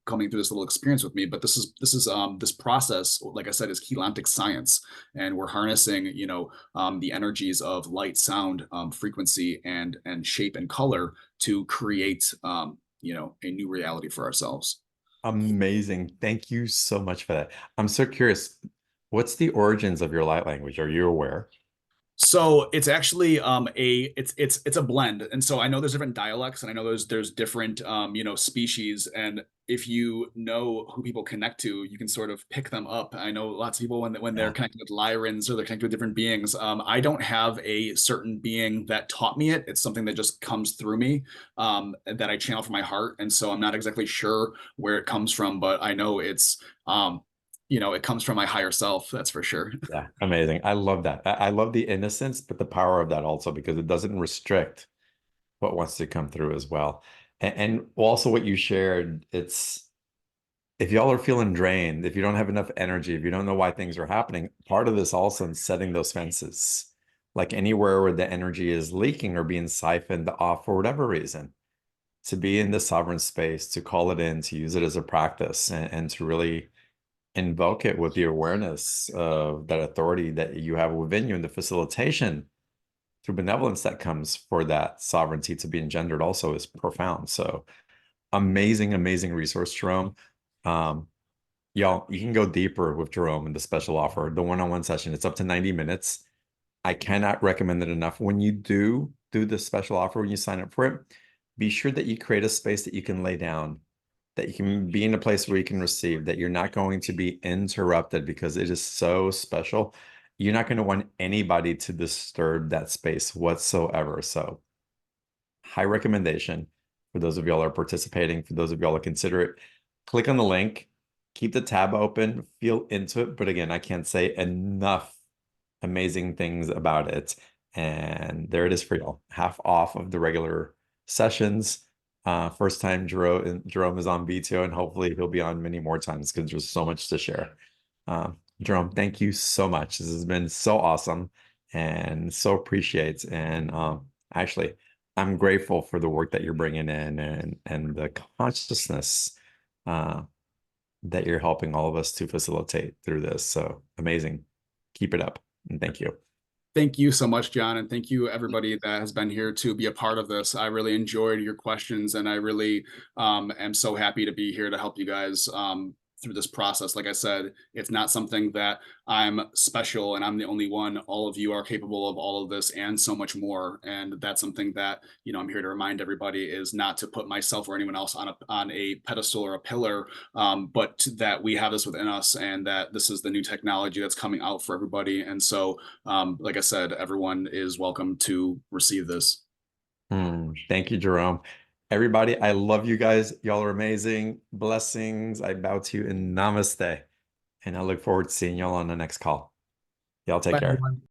coming through this little experience with me. But this process, like I said, is Galactic science, and we're harnessing, the energies of light, sound, frequency, and shape and color to create, a new reality for ourselves. Amazing. Thank you so much for that. I'm so curious. What's the origins of your light language? Are you aware? So it's actually it's a blend, and so I know there's different dialects, and I know there's different species, and if you know who people connect to, you can sort of pick them up. I know lots of people when they're connected with Lyrans or they're connected with different beings. I don't have a certain being that taught me it. It's something that just comes through me, that I channel from my heart, and so I'm not exactly sure where it comes from, but I know it's it comes from my higher self, that's for sure. Yeah, amazing. I love that. I love the innocence, but the power of that also, because it doesn't restrict what wants to come through as well. And also what you shared, it's if y'all are feeling drained, if you don't have enough energy, if you don't know why things are happening, part of this also in setting those fences, like anywhere where the energy is leaking or being siphoned off for whatever reason, to be in the sovereign space, to call it in, to use it as a practice, and to really invoke it with the awareness of that authority that you have within you, and the facilitation through benevolence that comes for that sovereignty to be engendered also is profound. So amazing, amazing resource, Jerome. Y'all, you can go deeper with Jerome in the special offer, the one-on-one session. It's up to 90 minutes. I cannot recommend it enough. When you do the special offer, when you sign up for it, be sure that you create a space that you can lay down, that you can be in a place where you can receive, that you're not going to be interrupted, because it is so special. You're not going to want anybody to disturb that space whatsoever. So high recommendation for those of y'all that are participating, for those of y'all that consider it. Click on the link, keep the tab open, feel into it. But again, I can't say enough amazing things about it. And there it is for y'all. Half off of the regular sessions. First time Jerome is on VTO, and hopefully he'll be on many more times because there's so much to share. Jerome, thank you so much. This has been so awesome and so appreciate. And actually, I'm grateful for the work that you're bringing in, and the consciousness that you're helping all of us to facilitate through this. So amazing. Keep it up. And thank you. Thank you so much, John. And thank you, everybody that has been here to be a part of this. I really enjoyed your questions, and I really am so happy to be here to help you guys through this process. Like I said, it's not something that I'm special and I'm the only one. All of you are capable of all of this and so much more. And that's something that, I'm here to remind everybody, is not to put myself or anyone else on a pedestal or a pillar, but that we have this within us, and that this is the new technology that's coming out for everybody. And so, like I said, everyone is welcome to receive this. Thank you, Jerome. Everybody, I love you guys. Y'all are amazing. Blessings. I bow to you in namaste. And I look forward to seeing y'all on the next call. Y'all take care. Everyone.